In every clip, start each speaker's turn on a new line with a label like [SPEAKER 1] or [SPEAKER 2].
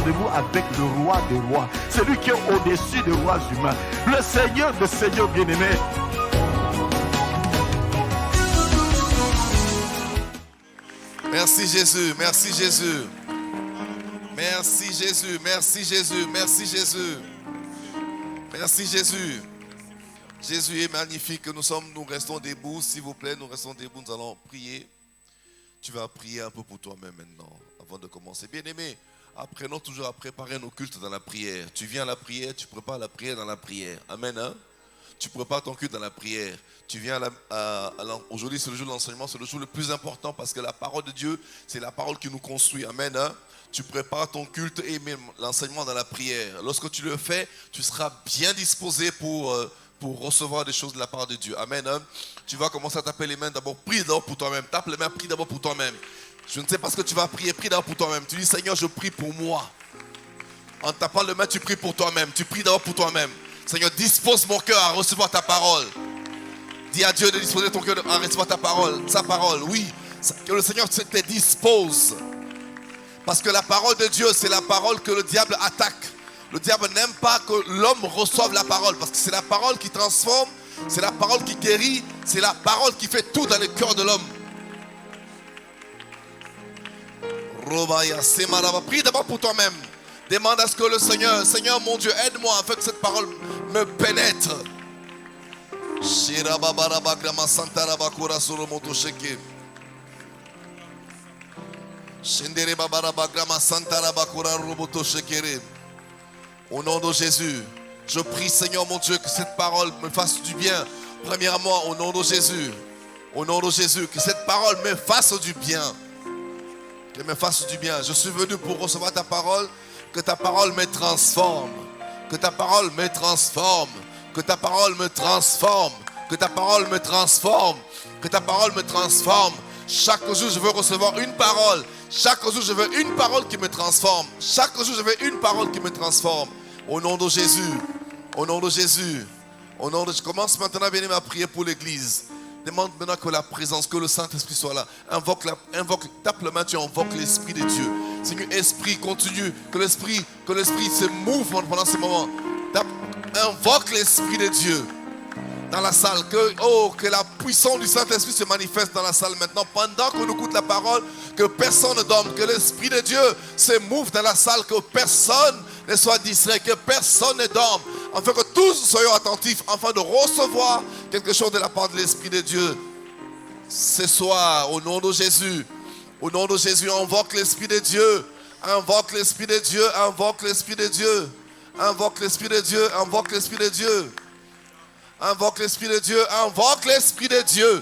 [SPEAKER 1] rendez-vous avec le roi des rois, celui qui est au-dessus des rois humains, le Seigneur des seigneurs bien-aimés.
[SPEAKER 2] Merci Jésus, merci Jésus. Merci Jésus, merci Jésus, merci Jésus. Merci Jésus. Jésus est magnifique. Nous restons debout, s'il vous plaît, nous restons debout, nous allons prier. Tu vas prier un peu pour toi-même maintenant, avant de commencer. Bien-aimé, apprenons toujours à préparer nos cultes dans la prière. Tu viens à la prière, tu prépares la prière dans la prière. Amen, hein? Tu prépares ton culte dans la prière. Tu viens aujourd'hui, c'est le jour de l'enseignement, c'est le jour le plus important parce que la parole de Dieu, c'est la parole qui nous construit. Amen, hein? Tu prépares ton culte et même l'enseignement dans la prière. Lorsque tu le fais, tu seras bien disposé pour recevoir des choses de la part de Dieu. Amen, hein? Tu vas commencer à taper les mains d'abord. Prie d'abord pour toi-même. Tape les mains, prie d'abord pour toi-même. Je ne sais pas ce que tu vas prier. Prie d'abord pour toi-même. Tu dis, Seigneur, je prie pour moi. En tapant les mains, tu pries pour toi-même. Tu pries d'abord pour toi-même. Seigneur, dispose mon cœur à recevoir ta parole. Dis à Dieu de disposer ton cœur à recevoir ta parole. Sa parole, oui. Que le Seigneur te dispose. Parce que la parole de Dieu, c'est la parole que le diable attaque. Le diable n'aime pas que l'homme reçoive la parole. Parce que c'est la parole qui transforme. C'est la parole qui guérit. C'est la parole qui fait tout dans le cœur de l'homme. Prie d'abord pour toi-même. Demande à ce que le Seigneur mon Dieu, aide-moi afin que cette parole me pénètre. Au nom de Jésus, je prie Seigneur mon Dieu que cette parole me fasse du bien. Premièrement, au nom de Jésus, que cette parole me fasse du bien. Qu'elle me fasse du bien. Je suis venu pour recevoir ta parole. Que ta parole me transforme. Que ta parole me transforme. Que ta parole me transforme. Que ta parole me transforme. Que ta parole me transforme. Chaque jour, je veux recevoir une parole. Chaque jour, je veux une parole qui me transforme. Chaque jour, je veux une parole qui me transforme. Au nom de Jésus. Au nom de Jésus. Je commence maintenant à prier pour l'église. Demande maintenant que la présence, que le Saint-Esprit soit là. Tape la main, tu invoques l'Esprit de Dieu. Seigneur, Esprit, continue. Que l'Esprit se mouve pendant ce moment. Invoque l'Esprit de Dieu dans la salle. Que la puissance du Saint-Esprit se manifeste dans la salle maintenant. Pendant que nous écoutons la parole, que personne ne dorme. Que l'Esprit de Dieu se mouve dans la salle. Que personne ne soit distrait. Que personne ne dorme. Afin que tous soyons attentifs. Afin de recevoir quelque chose de la part de l'Esprit de Dieu. Ce soir, au nom de Jésus. Au nom de Jésus, invoque l'Esprit de Dieu. Invoque l'Esprit de Dieu. Invoque l'Esprit de Dieu. Invoque l'Esprit de Dieu. Invoque l'Esprit de Dieu. Invoque l'Esprit de Dieu. Invoque l'Esprit de Dieu.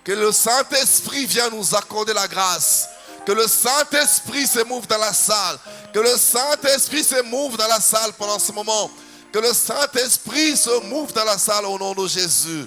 [SPEAKER 2] Que le Saint-Esprit vienne nous accorder la grâce. Que le Saint-Esprit se mouve dans la salle. Que le Saint-Esprit se mouve dans la salle pendant ce moment. Que le Saint-Esprit se mouve dans la salle au nom de Jésus.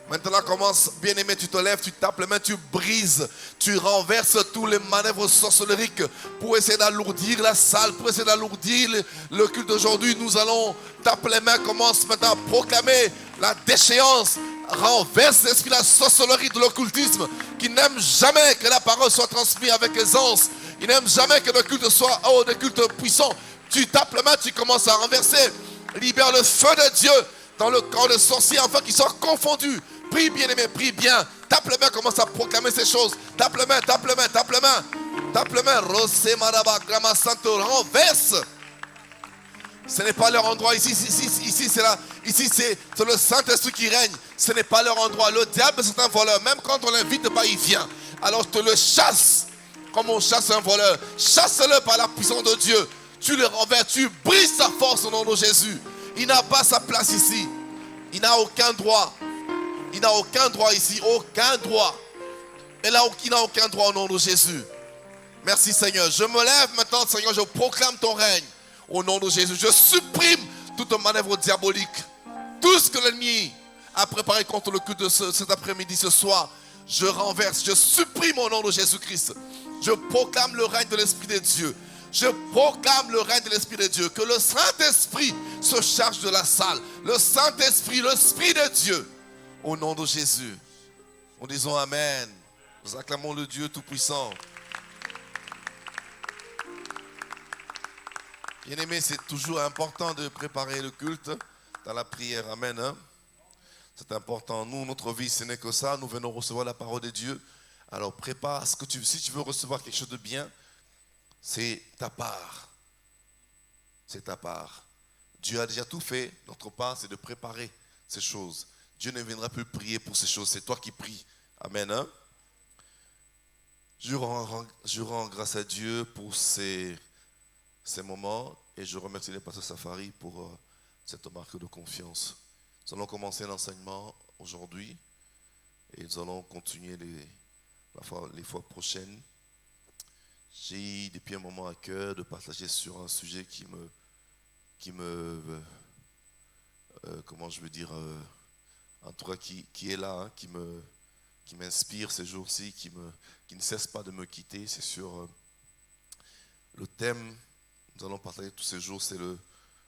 [SPEAKER 2] Maintenant commence, bien-aimé, tu te lèves, tu tapes les mains, tu brises, tu renverses tous les manœuvres sorcelleriques pour essayer d'alourdir la salle, pour essayer d'alourdir le culte d'aujourd'hui. Nous allons taper les mains, commence maintenant à proclamer la déchéance. Renverse l'esprit de la sorcellerie, de l'occultisme, qui n'aime jamais que la parole soit transmise avec aisance. Il n'aime jamais que le culte soit des cultes puissants. Tu tapes les mains, tu commences à renverser. Libère le feu de Dieu dans le corps des sorciers afin qu'ils soient confondus. Prie bien aimé, prie bien. Tape les mains, commence à proclamer ces choses. Tape les mains, tape les mains, tape les mains. Tape les mains. Rosé Maraba, Grama Santo, renverse. Ce n'est pas leur endroit ici. Ici c'est le Saint-Esprit qui règne. Ce n'est pas leur endroit. Le diable c'est un voleur. Même quand on l'invite pas, il vient. Alors je te le chasse comme on chasse un voleur. Chasse-le par la puissance de Dieu. Tu le renverses, tu brises sa force au nom de Jésus. Il n'a pas sa place ici. Il n'a aucun droit. Il n'a aucun droit ici. Aucun droit. Et là, il n'a aucun droit au nom de Jésus. Merci Seigneur. Je me lève maintenant, Seigneur. Je proclame ton règne. Au nom de Jésus. Je supprime toute manœuvre diabolique. Tout ce que l'ennemi a préparé contre le culte de cet après-midi, ce soir. Je renverse. Je supprime au nom de Jésus-Christ. Je proclame le règne de l'Esprit de Dieu. Je proclame le règne de l'Esprit de Dieu. Que le Saint-Esprit se charge de la salle. Le Saint-Esprit, l'Esprit de Dieu. Au nom de Jésus. Nous disons Amen. Nous acclamons le Dieu Tout-Puissant. Bien-aimé, c'est toujours important de préparer le culte dans la prière. Amen. Hein? C'est important. Nous, notre vie, ce n'est que ça. Nous venons recevoir la parole de Dieu. Alors prépare ce que si tu veux recevoir quelque chose de bien, c'est ta part. C'est ta part. Dieu a déjà tout fait. Notre part, c'est de préparer ces choses. Dieu ne viendra plus prier pour ces choses. C'est toi qui pries. Amen. Hein? Je rends grâce à Dieu pour ces moments et je remercie les pasteurs Safari pour cette marque de confiance. Nous allons commencer l'enseignement aujourd'hui et nous allons continuer les fois prochaines. J'ai depuis un moment à cœur de partager sur un sujet comment je veux dire, en tout cas qui est là, hein, qui m'inspire ces jours-ci, qui ne cesse pas de me quitter. C'est sur le thème, nous allons partager tous ces jours,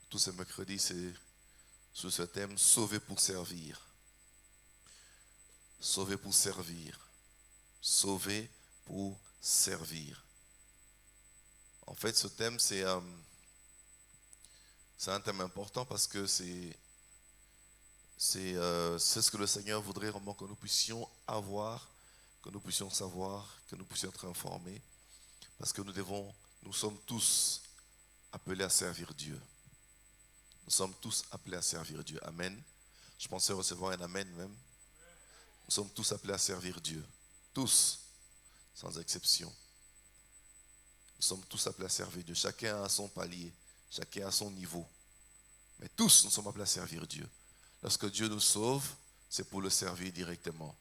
[SPEAKER 2] tous ces mercredis, c'est sur ce thème, sauver pour servir. Sauver pour servir. Sauver pour servir. En fait, ce thème, c'est un thème important parce que c'est ce que le Seigneur voudrait vraiment que nous puissions avoir, que nous puissions savoir, que nous puissions être informés. Parce que nous sommes tous appelés à servir Dieu. Nous sommes tous appelés à servir Dieu. Amen. Je pensais recevoir un amen même. Nous sommes tous appelés à servir Dieu. Tous, sans exception. Nous sommes tous appelés à servir Dieu. Chacun a son palier, chacun a son niveau. Mais tous, nous sommes appelés à servir Dieu. Lorsque Dieu nous sauve, c'est pour le servir directement.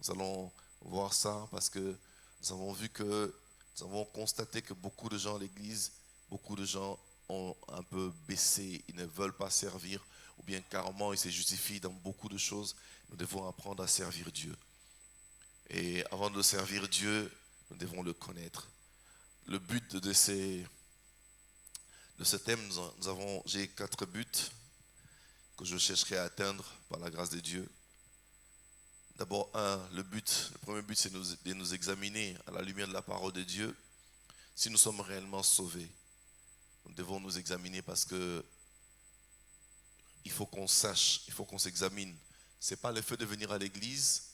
[SPEAKER 2] Nous allons voir ça parce que nous avons constaté que beaucoup de gens à l'église, beaucoup de gens ont un peu baissé, ils ne veulent pas servir, ou bien carrément ils se justifient dans beaucoup de choses. Nous devons apprendre à servir Dieu. Et avant de servir Dieu, nous devons le connaître. Le but de ce thème, j'ai 4 buts que je chercherai à atteindre par la grâce de Dieu. D'abord, le premier but, c'est de nous examiner à la lumière de la parole de Dieu. Si nous sommes réellement sauvés, nous devons nous examiner parce que il faut qu'on sache, il faut qu'on s'examine. Ce n'est pas le fait de venir à l'église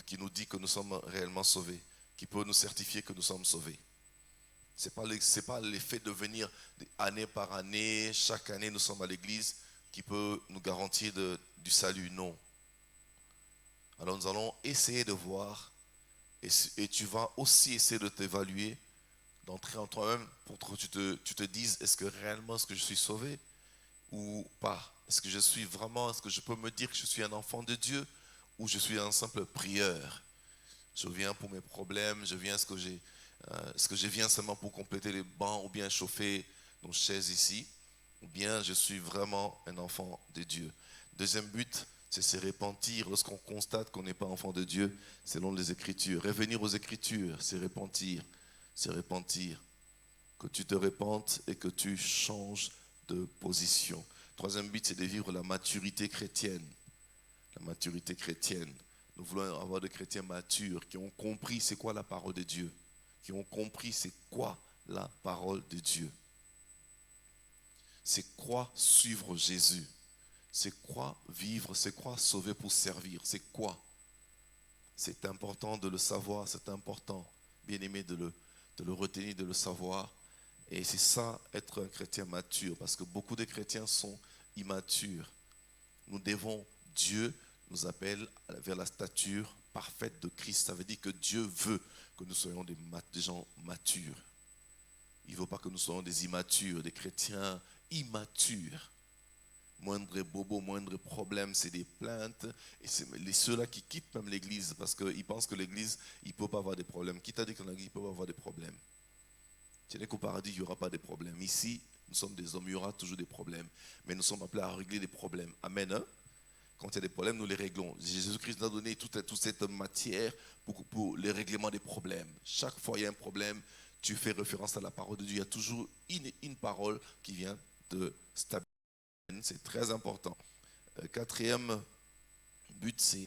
[SPEAKER 2] qui nous dit que nous sommes réellement sauvés, qui peut nous certifier que nous sommes sauvés. Ce n'est pas l'effet de venir année par année, chaque année nous sommes à l'église qui peut nous garantir du salut, non. Alors nous allons essayer de voir et tu vas aussi essayer de t'évaluer, d'entrer en toi-même pour que tu te dises, est-ce que réellement est-ce que je suis sauvé ou pas? Est-ce que je peux me dire que je suis un enfant de Dieu ou je suis un simple prieur? Je viens pour mes problèmes, est-ce que je viens seulement pour compléter les bancs ou bien chauffer nos chaises ici? Ou bien je suis vraiment un enfant de Dieu? Deuxième but, c'est se repentir lorsqu'on constate qu'on n'est pas enfant de Dieu selon les Écritures. Revenir aux Écritures, c'est repentir. C'est repentir. Que tu te repentes et que tu changes de position. Troisième but, c'est de vivre la maturité chrétienne. La maturité chrétienne. Nous voulons avoir des chrétiens matures qui ont compris c'est quoi la parole de Dieu. Qui ont compris c'est quoi la parole de Dieu. C'est quoi suivre Jésus. C'est quoi vivre, c'est quoi sauver pour servir. C'est quoi? C'est important de le savoir, c'est important, bien aimé, de le retenir, de le savoir. Et c'est ça, être un chrétien mature, parce que beaucoup de chrétiens sont immatures. Dieu nous appelle vers la stature parfaite de Christ. Ça veut dire que Dieu veut que nous soyons des gens matures. Il ne veut pas que nous soyons des immatures, des chrétiens immatures. Moindre bobo, moindre problème, c'est des plaintes. Et c'est ceux-là qui quittent même l'église parce qu'ils pensent que l'église, il ne peut pas avoir des problèmes. Qui t'a dit que l'église ne peut pas avoir des problèmes? Tu n'es qu'au paradis, il n'y aura pas de problèmes. Ici, nous sommes des hommes, il y aura toujours des problèmes. Mais nous sommes appelés à régler des problèmes. Amen. Hein? Quand il y a des problèmes, nous les réglons. Jésus-Christ nous a donné toute cette matière pour le règlement des problèmes. Chaque fois il y a un problème, tu fais référence à la parole de Dieu. Il y a toujours une parole qui vient te stabiliser. C'est très important. Quatrième but, c'est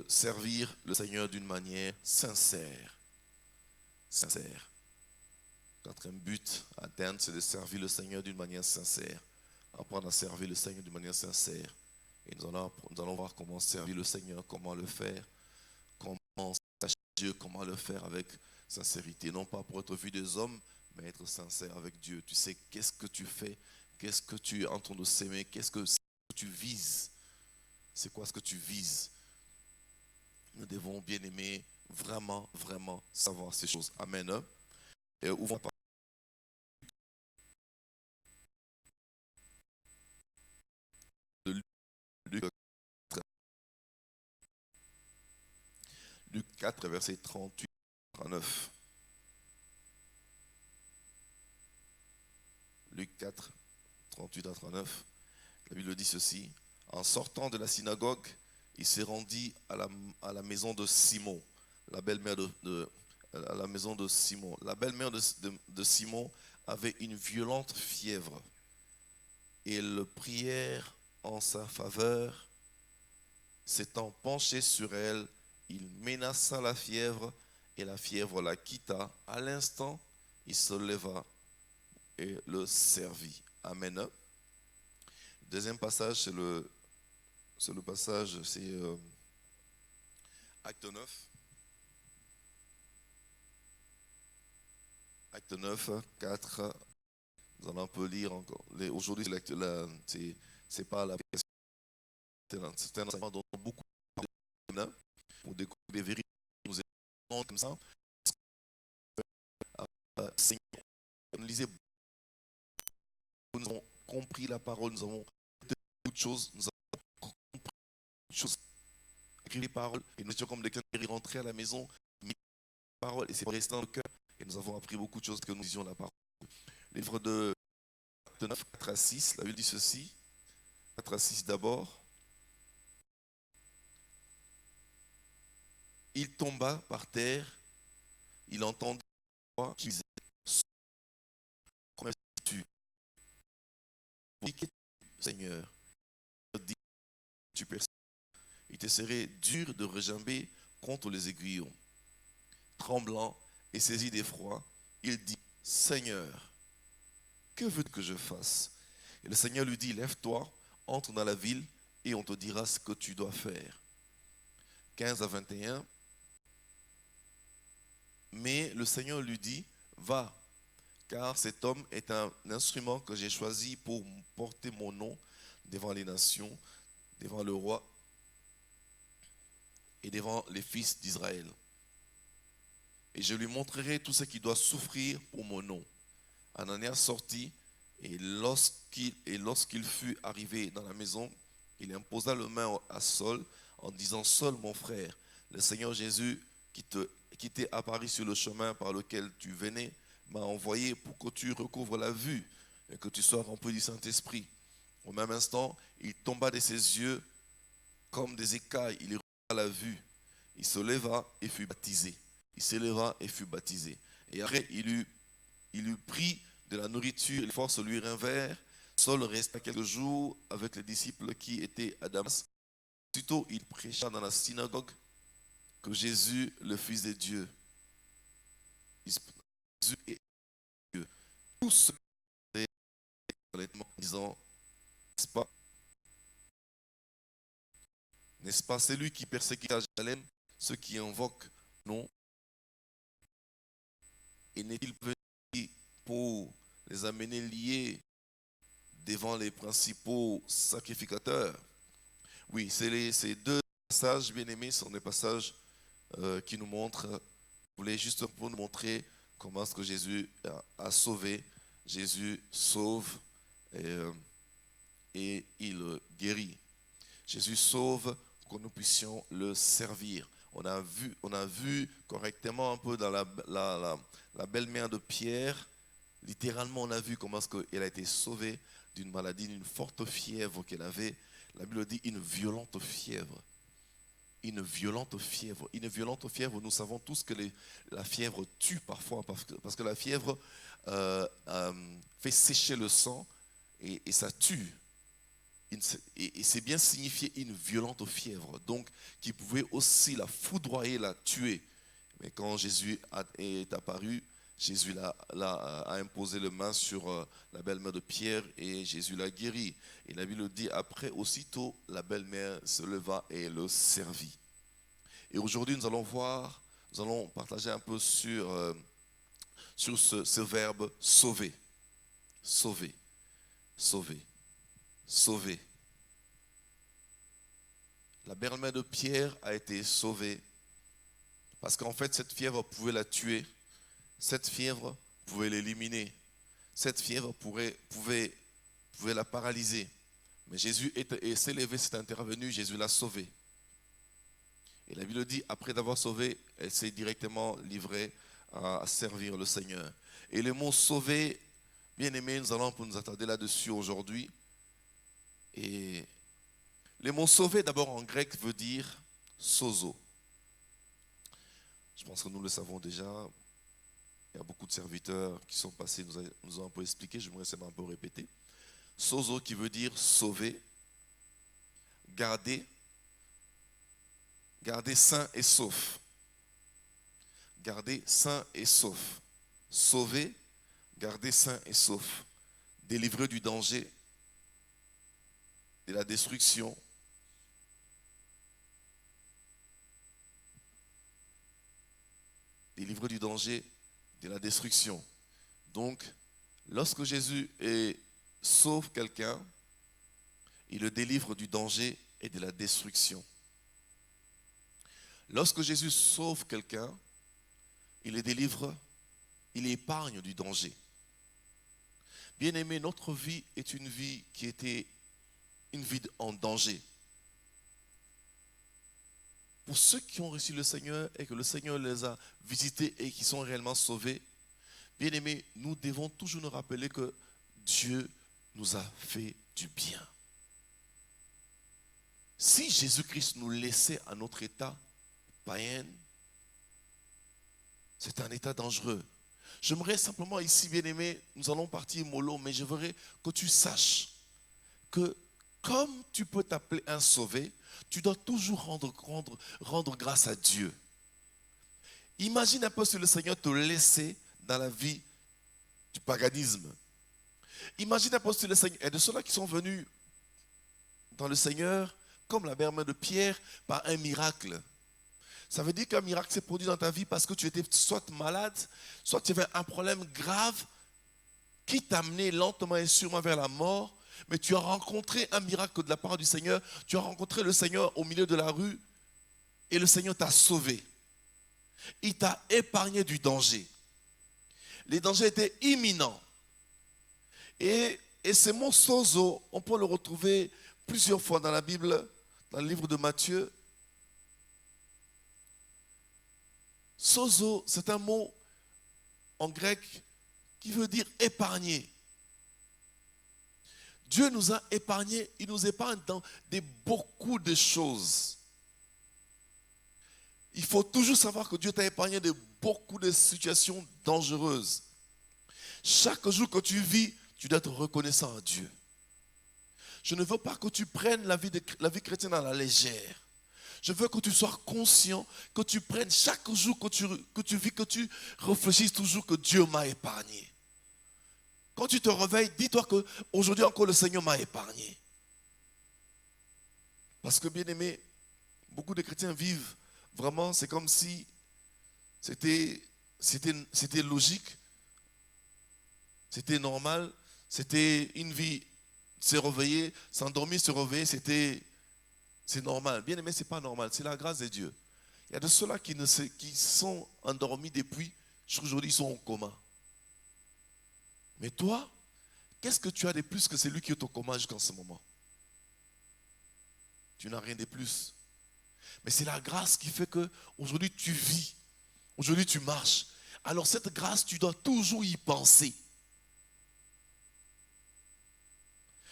[SPEAKER 2] servir le Seigneur d'une manière sincère. Sincère. Quatrième but à atteindre, c'est de servir le Seigneur d'une manière sincère. Apprendre à servir le Seigneur d'une manière sincère. Et nous allons voir comment servir le Seigneur, comment le faire, comment sacher Dieu, comment le faire avec sincérité. Non pas pour être vu des hommes, mais être sincère avec Dieu. Tu sais qu'est-ce que tu fais, qu'est-ce que tu es en train de s'aimer, qu'est-ce que tu vises. C'est quoi ce que tu vises? Nous devons, bien aimer, vraiment, vraiment savoir ces choses. Amen. Et ouvrons la parole de Luc 4, verset 38 à 39. Luc 4, 38 à 39. La Bible dit ceci. En sortant de la synagogue, il s'est rendu à la maison de Simon, la belle-mère à la maison de Simon. La belle-mère de Simon avait une violente fièvre. Et le prièrent en sa faveur. S'étant penché sur elle, il menaça la fièvre et la fièvre la quitta. À l'instant, il se leva et le servit. Amen. Deuxième passage, c'est le passage, c'est Acte 9. Acte 9, 4. Nous allons un peu lire encore. Aujourd'hui, c'est pas la c'est un enseignement dont beaucoup de pour découvrir des vérités nous évoluons comme ça. Seigneur, nous lisons, nous avons compris la parole, nous avons beaucoup de choses, nous avons compris beaucoup de choses, écrit les paroles, et nous étions comme des clercs qui rentraient à la maison, mais les paroles, et c'est resté dans le cœur, et nous avons appris beaucoup de choses que nous disions la parole. Livre de 9, 4 à 6, la Bible dit ceci, 4 à 6 d'abord. Il tomba par terre, il entendit une voix qui disait, Seigneur, tu perçois, il te serait dur de regimber contre les aiguillons. Tremblant et saisi d'effroi, il dit, Seigneur, que veux-tu que je fasse? Et le Seigneur lui dit, lève-toi, entre dans la ville et on te dira ce que tu dois faire. 15 à 21. Mais le Seigneur lui dit, va, car cet homme est un instrument que j'ai choisi pour porter mon nom devant les nations, devant le roi et devant les fils d'Israël. Et je lui montrerai tout ce qu'il doit souffrir pour mon nom. Ananias sortit, et lorsqu'il fut arrivé dans la maison, il imposa le main à Saul en disant, Saul, mon frère, le Seigneur Jésus qui t'est apparu sur le chemin par lequel tu venais, m'a envoyé pour que tu recouvres la vue et que tu sois rempli du Saint-Esprit. Au même instant, il tomba de ses yeux comme des écailles, il recouva la vue. Il se leva et fut baptisé. Il s'éleva et fut baptisé. Et après, il eut pris de la nourriture, les forces lui revinrent. Saul resta quelques jours avec les disciples qui étaient à Damas. Aussitôt, il prêcha dans la synagogue que Jésus, le Fils de Dieu, Jésus est Dieu. Tous ceux qui étaient honnêtement disant, n'est-ce pas, c'est lui qui persécute à Jérusalem ceux qui invoquent non. Et n'est-il venu pour les amener liés devant les principaux sacrificateurs? Oui, ces deux passages bien aimés sont des passages qui nous montrent, je voulais juste pour nous montrer comment est-ce que Jésus a sauvé. Jésus sauve et il guérit. Jésus sauve pour que nous puissions le servir. On a vu correctement un peu dans la belle-mère de Pierre. Littéralement, on a vu comment est-ce qu'elle a été sauvée d'une maladie, d'une forte fièvre qu'elle avait. La Bible dit une violente fièvre. Une violente fièvre. Une violente fièvre, nous savons tous que la fièvre tue parfois parce que la fièvre fait sécher le sang et ça tue. Et c'est bien signifié une violente fièvre, donc qui pouvait aussi la foudroyer, la tuer. Mais quand Jésus est apparu, Jésus a imposé les mains sur la belle-mère de Pierre et Jésus l'a guéri. Et la Bible dit, après, aussitôt, la belle-mère se leva et le servit. Et aujourd'hui, nous allons partager un peu sur ce verbe sauver. Sauver, sauver, sauver. La belle-mère de Pierre a été sauvée parce qu'en fait, cette fièvre pouvait la tuer. Cette fièvre pouvait l'éliminer. Cette fièvre pouvait la paralyser. Mais Jésus s'est levé, s'est intervenu, Jésus l'a sauvée. Et la Bible dit, après d'avoir sauvé, elle s'est directement livrée à servir le Seigneur. Et le mot sauver, bien aimé, nous allons nous attarder là-dessus aujourd'hui. Et le mot sauver, d'abord en grec, veut dire sozo. Je pense que nous le savons déjà. Il y a beaucoup de serviteurs qui sont passés, nous ont un peu expliqué, je voudrais un peu répéter. Sozo qui veut dire sauver, garder sain et sauf. Garder sain et sauf. Sauver, garder sain et sauf. Délivrer du danger, de la destruction. Délivrer du danger, de la destruction. Donc, lorsque Jésus sauve quelqu'un, il le délivre du danger et de la destruction. Lorsque Jésus sauve quelqu'un, il le délivre, il l'épargne du danger. Bien-aimé, notre vie est une vie qui était une vie en danger. Pour ceux qui ont reçu le Seigneur et que le Seigneur les a visités et qui sont réellement sauvés, bien aimés, nous devons toujours nous rappeler que Dieu nous a fait du bien. Si Jésus-Christ nous laissait à notre état païen, c'est un état dangereux. J'aimerais simplement ici, bien aimé, nous allons partir mollo, mais je voudrais que tu saches que comme tu peux t'appeler un sauvé, tu dois toujours rendre grâce à Dieu. Imagine un peu si le Seigneur te laissait dans la vie du paganisme. Imagine un peu si le Seigneur, et de ceux-là qui sont venus dans le Seigneur, comme la belle-mère de Pierre, par un miracle. Ça veut dire qu'un miracle s'est produit dans ta vie parce que tu étais soit malade, soit tu avais un problème grave qui t'amenait lentement et sûrement vers la mort. Mais tu as rencontré un miracle de la part du Seigneur. Tu as rencontré le Seigneur au milieu de la rue et le Seigneur t'a sauvé. Il t'a épargné du danger. Les dangers étaient imminents. Et ce mot sozo, on peut le retrouver plusieurs fois dans la Bible, dans le livre de Matthieu. Sozo, c'est un mot en grec qui veut dire épargner. Dieu nous a épargnés, il nous épargne dans beaucoup de choses. Il faut toujours savoir que Dieu t'a épargné de beaucoup de situations dangereuses. Chaque jour que tu vis, tu dois être reconnaissant à Dieu. Je ne veux pas que tu prennes la vie chrétienne à la légère. Je veux que tu sois conscient, que tu prennes chaque jour que tu vis, que tu réfléchisses toujours que Dieu m'a épargné. Quand tu te réveilles, dis-toi qu'aujourd'hui encore le Seigneur m'a épargné. Parce que bien aimé, beaucoup de chrétiens vivent vraiment, c'est comme si c'était logique, c'était normal, c'était une vie, se réveiller, s'endormir, se réveiller, c'est normal. Bien aimé, ce n'est pas normal, c'est la grâce de Dieu. Il y a de ceux-là qui sont endormis depuis, jusqu'aujourd'hui ils sont en coma. Mais toi, qu'est-ce que tu as de plus que celui qui est au coma jusqu'en ce moment? Tu n'as rien de plus. Mais c'est la grâce qui fait qu'aujourd'hui tu vis, aujourd'hui tu marches. Alors cette grâce, tu dois toujours y penser.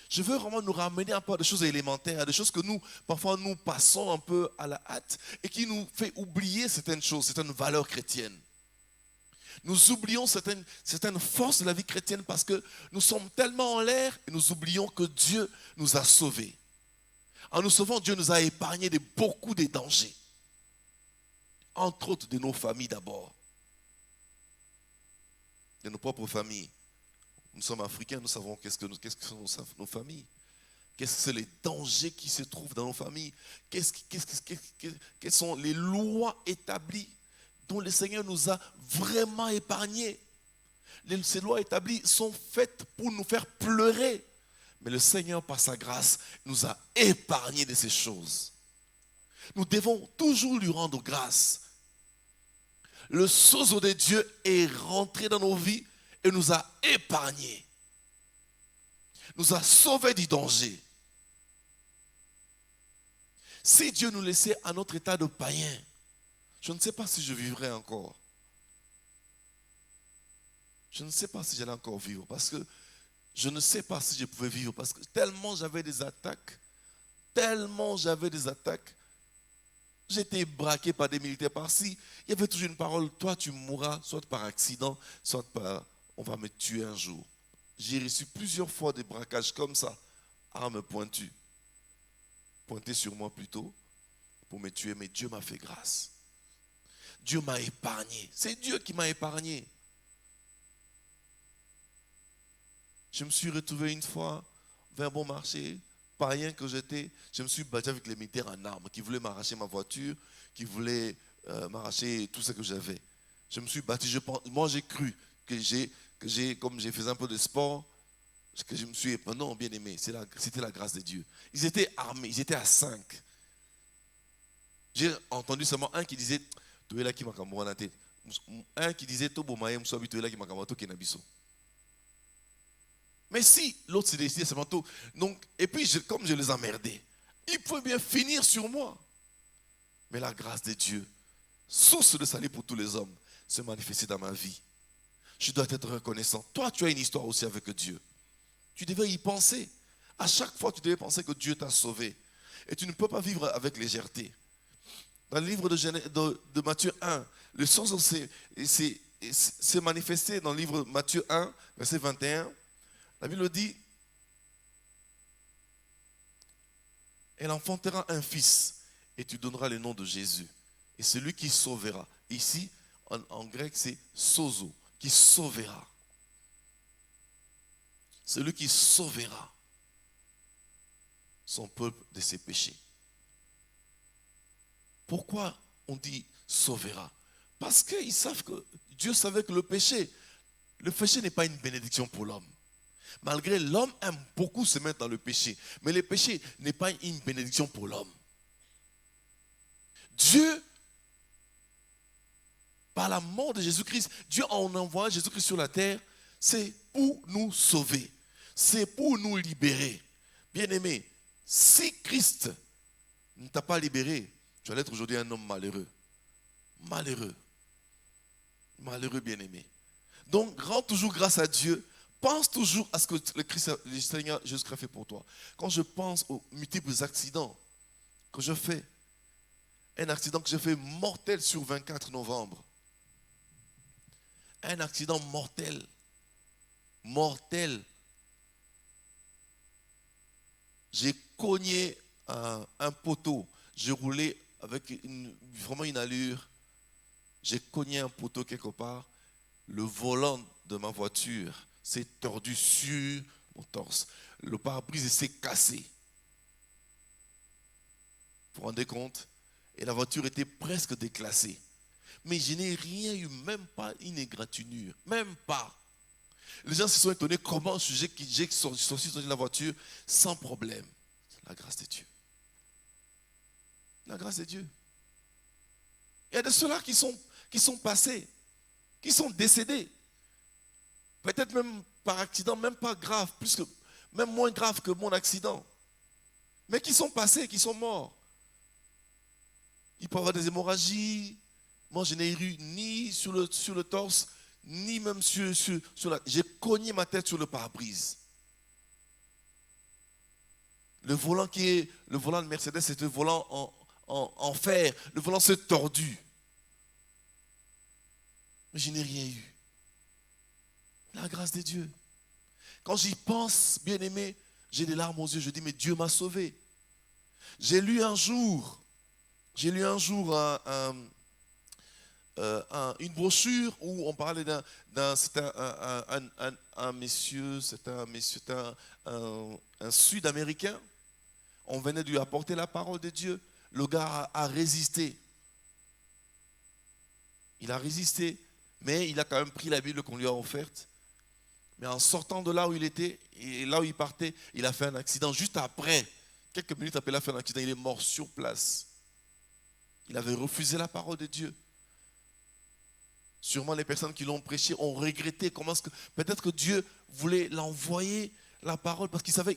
[SPEAKER 2] Je veux vraiment nous ramener un peu à des choses élémentaires, à des choses que nous, parfois nous passons un peu à la hâte et qui nous fait oublier certaines choses, certaines valeurs chrétiennes. Nous oublions certaines forces de la vie chrétienne parce que nous sommes tellement en l'air et nous oublions que Dieu nous a sauvés. En nous sauvant, Dieu nous a épargnés de beaucoup de dangers. Entre autres de nos familles d'abord. de nos propres familles. Nous sommes africains, nous savons qu'est-ce que sont nos familles. Quels sont les dangers qui se trouvent dans nos familles? Quelles sont les lois établies dont le Seigneur nous a vraiment épargnés? Ces lois établies sont faites pour nous faire pleurer. Mais le Seigneur, par sa grâce, nous a épargnés de ces choses. Nous devons toujours lui rendre grâce. Le sozo de Dieu est rentré dans nos vies et nous a épargnés. Nous a sauvés du danger. Si Dieu nous laissait à notre état de païen, je ne sais pas si je vivrais encore. Je ne sais pas si j'allais encore vivre parce que je ne sais pas si je pouvais vivre parce que tellement j'avais des attaques, j'étais braqué par des militaires par-ci. Il y avait toujours une parole, toi tu mourras, soit par accident, soit par on va me tuer un jour. J'ai reçu plusieurs fois des braquages comme ça, armes pointues, pointées sur moi plutôt, pour me tuer, mais Dieu m'a fait grâce. Dieu m'a épargné. C'est Dieu qui m'a épargné. Je me suis retrouvé une fois vers bon marché, païen que j'étais, je me suis battu avec les militaires en armes qui voulaient m'arracher ma voiture, qui voulaient m'arracher tout ce que j'avais. Je me suis battu, moi j'ai cru que comme j'ai fait un peu de sport, que je me suis épanoui. Non, bien aimé, c'était la grâce de Dieu. Ils étaient armés, ils étaient à 5. J'ai entendu seulement un qui disait, un qui disait, mais si l'autre s'est décidé seulement tout, donc, et puis comme je les emmerdais, ils pouvaient bien finir sur moi. Mais la grâce de Dieu, source de salut pour tous les hommes, se manifestait dans ma vie. Je dois être reconnaissant. Toi, tu as une histoire aussi avec Dieu. Tu devais y penser. À chaque fois, tu devais penser que Dieu t'a sauvé. Et tu ne peux pas vivre avec légèreté. Dans le livre de Matthieu 1, le sens s'est manifesté dans le livre de Matthieu 1, verset 21. La Bible dit, elle enfantera un fils et tu donneras le nom de Jésus. Et celui qui sauvera. Ici, en grec, c'est sozo, qui sauvera. Celui qui sauvera son peuple de ses péchés. Pourquoi on dit sauvera? Parce qu'ils savent que Dieu savait que le péché n'est pas une bénédiction pour l'homme. Malgré l'homme aime beaucoup se mettre dans le péché, mais le péché n'est pas une bénédiction pour l'homme. Dieu, par la mort de Jésus-Christ, Dieu en envoyant Jésus-Christ sur la terre, c'est pour nous sauver, c'est pour nous libérer. Bien-aimé, si Christ ne t'a pas libéré, tu allais être aujourd'hui un homme malheureux. Malheureux. Malheureux, bien-aimé. Donc, rends toujours grâce à Dieu. Pense toujours à ce que le Seigneur Jésus-Christ a fait pour toi. Quand je pense aux multiples accidents que je fais, un accident que j'ai fait mortel sur 24 novembre. Un accident mortel. Mortel. J'ai cogné un poteau. J'ai roulé avec vraiment une allure. J'ai cogné un poteau quelque part. Le volant de ma voiture s'est tordu sur mon torse. Le pare-brise s'est cassé. Vous vous rendez compte? Et la voiture était presque déclassée. Mais je n'ai rien eu, même pas une égratignure. Même pas. Les gens se sont étonnés comment j'ai sorti de la voiture sans problème. La grâce de Dieu. La grâce de Dieu. Il y a de ceux-là qui sont passés, qui sont décédés. Peut-être même par accident, même pas grave, même moins grave que mon accident. Mais qui sont passés, qui sont morts. Il peut y avoir des hémorragies. Moi, je n'ai eu ni sur le torse, ni même sur la... J'ai cogné ma tête sur le pare-brise. Le volant de Mercedes, c'est un volant en fer. Le volant s'est tordu. Mais je n'ai rien eu. La grâce de Dieu. Quand j'y pense, bien aimé, j'ai des larmes aux yeux. Je dis, mais Dieu m'a sauvé. J'ai lu un jour une brochure où on parlait c'était un monsieur, c'était un Sud-Américain. On venait de lui apporter la parole de Dieu. Le gars a résisté. Il a résisté, mais il a quand même pris la Bible qu'on lui a offerte. Mais en sortant de là où il était, et là où il partait, il a fait un accident. Juste après, quelques minutes après, il a fait un accident. Il est mort sur place. Il avait refusé la parole de Dieu. Sûrement les personnes qui l'ont prêché ont regretté peut-être que Dieu voulait l'envoyer la parole parce qu'il savait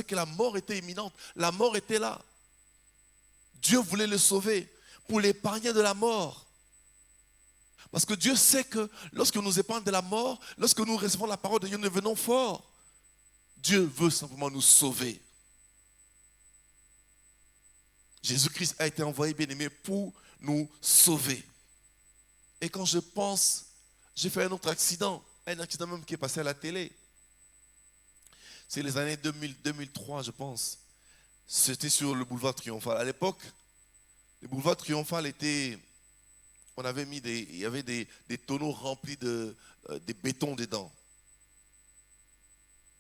[SPEAKER 2] que la mort était imminente. La mort était là. Dieu voulait le sauver pour l'épargner de la mort. Parce que Dieu sait que lorsque nous épargne de la mort, lorsque nous recevons la parole de Dieu, nous devenons forts. Dieu veut simplement nous sauver. Jésus-Christ a été envoyé, bien-aimé, pour nous sauver. Et quand je pense, j'ai fait un autre accident même qui est passé à la télé. C'est les années 2003, je pense. C'était sur le boulevard Triomphal. À l'époque, le boulevard Triomphal était... il y avait des tonneaux remplis de béton dedans.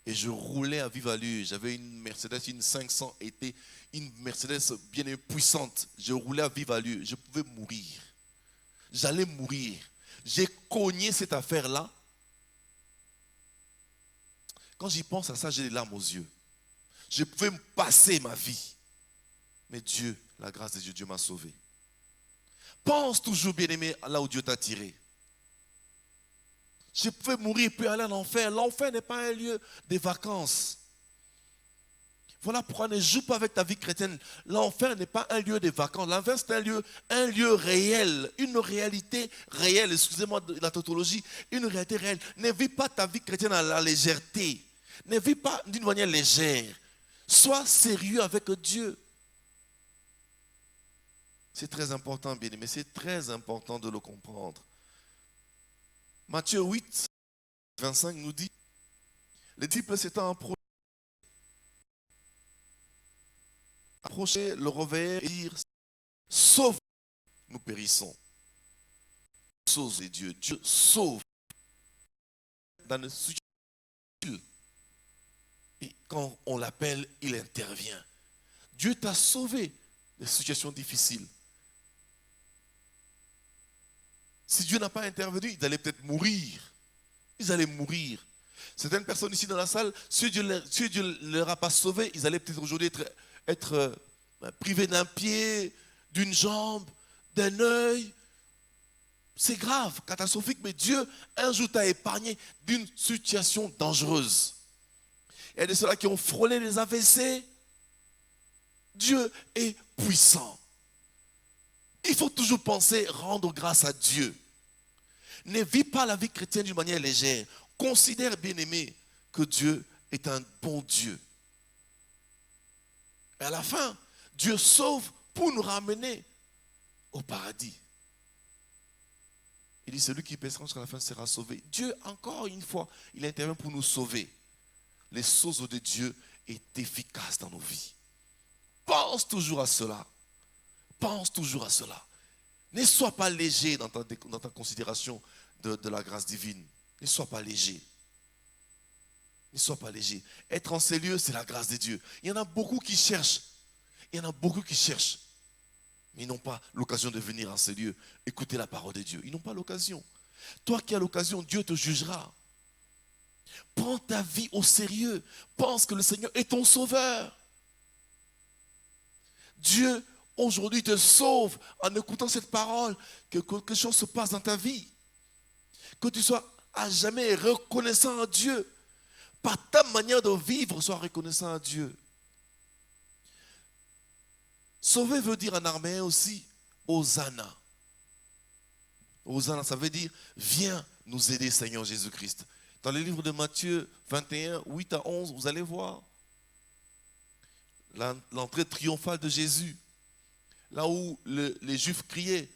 [SPEAKER 2] Et je roulais à vive allure. J'avais une Mercedes, une 500, une Mercedes bien puissante. Je roulais à vive allure. Je pouvais mourir. J'allais mourir. J'ai cogné cette affaire-là. Quand j'y pense à ça, j'ai des larmes aux yeux. Je pouvais me passer ma vie. Mais Dieu, la grâce de Dieu, Dieu m'a sauvé. Pense toujours, bien-aimé, là où Dieu t'a tiré. Je pouvais mourir puis aller en enfer. L'enfer n'est pas un lieu de vacances. Voilà pourquoi ne joue pas avec ta vie chrétienne. L'enfer n'est pas un lieu de vacances. L'enfer, c'est un lieu réel, une réalité réelle. Excusez-moi de la tautologie, une réalité réelle. Ne vis pas ta vie chrétienne à la légèreté. Ne vis pas d'une manière légère. Sois sérieux avec Dieu. C'est très important, bien-aimé. C'est très important de le comprendre. Matthieu 8, 25 nous dit, les disciples s'étant approchés, le réveillèrent et dirent, sauve, nous périssons. Sauve les dieux. Dieu sauve. Dans le sujet, et quand on l'appelle, il intervient. Dieu t'a sauvé des situations difficiles. Si Dieu n'a pas intervenu, ils allaient peut-être mourir. Ils allaient mourir. Certaines personnes ici dans la salle, si Dieu ne leur a pas sauvés, ils allaient peut-être aujourd'hui être privés d'un pied, d'une jambe, d'un œil. C'est grave, catastrophique, mais Dieu, un jour, t'a épargné d'une situation dangereuse. Il y a de ceux-là qui ont frôlé les AVC. Dieu est puissant. Il faut toujours penser rendre grâce à Dieu. Ne vis pas la vie chrétienne d'une manière légère. Considère, bien-aimé, que Dieu est un bon Dieu. Et à la fin, Dieu sauve pour nous ramener au paradis. Il dit, celui qui péchera jusqu'à la fin sera sauvé. Dieu, encore une fois, il intervient pour nous sauver. Les choses de Dieu est efficace dans nos vies. Pense toujours à cela. Pense toujours à cela. Ne sois pas léger dans ta considération de la grâce divine. Ne sois pas léger. Ne sois pas léger. Être en ces lieux, c'est la grâce de Dieu. Il y en a beaucoup qui cherchent. Il y en a beaucoup qui cherchent. Mais ils n'ont pas l'occasion de venir en ces lieux, écouter la parole de Dieu. Ils n'ont pas l'occasion. Toi qui as l'occasion, Dieu te jugera. Prends ta vie au sérieux. Pense que le Seigneur est ton sauveur. Dieu, aujourd'hui, te sauve en écoutant cette parole, que quelque chose se passe dans ta vie. Que tu sois à jamais reconnaissant à Dieu. Par ta manière de vivre, sois reconnaissant à Dieu. Sauver veut dire en araméen aussi Hosanna. Hosanna, ça veut dire viens nous aider, Seigneur Jésus-Christ. Dans le livre de Matthieu 21, 8 à 11, vous allez voir l'entrée triomphale de Jésus. Là où les Juifs criaient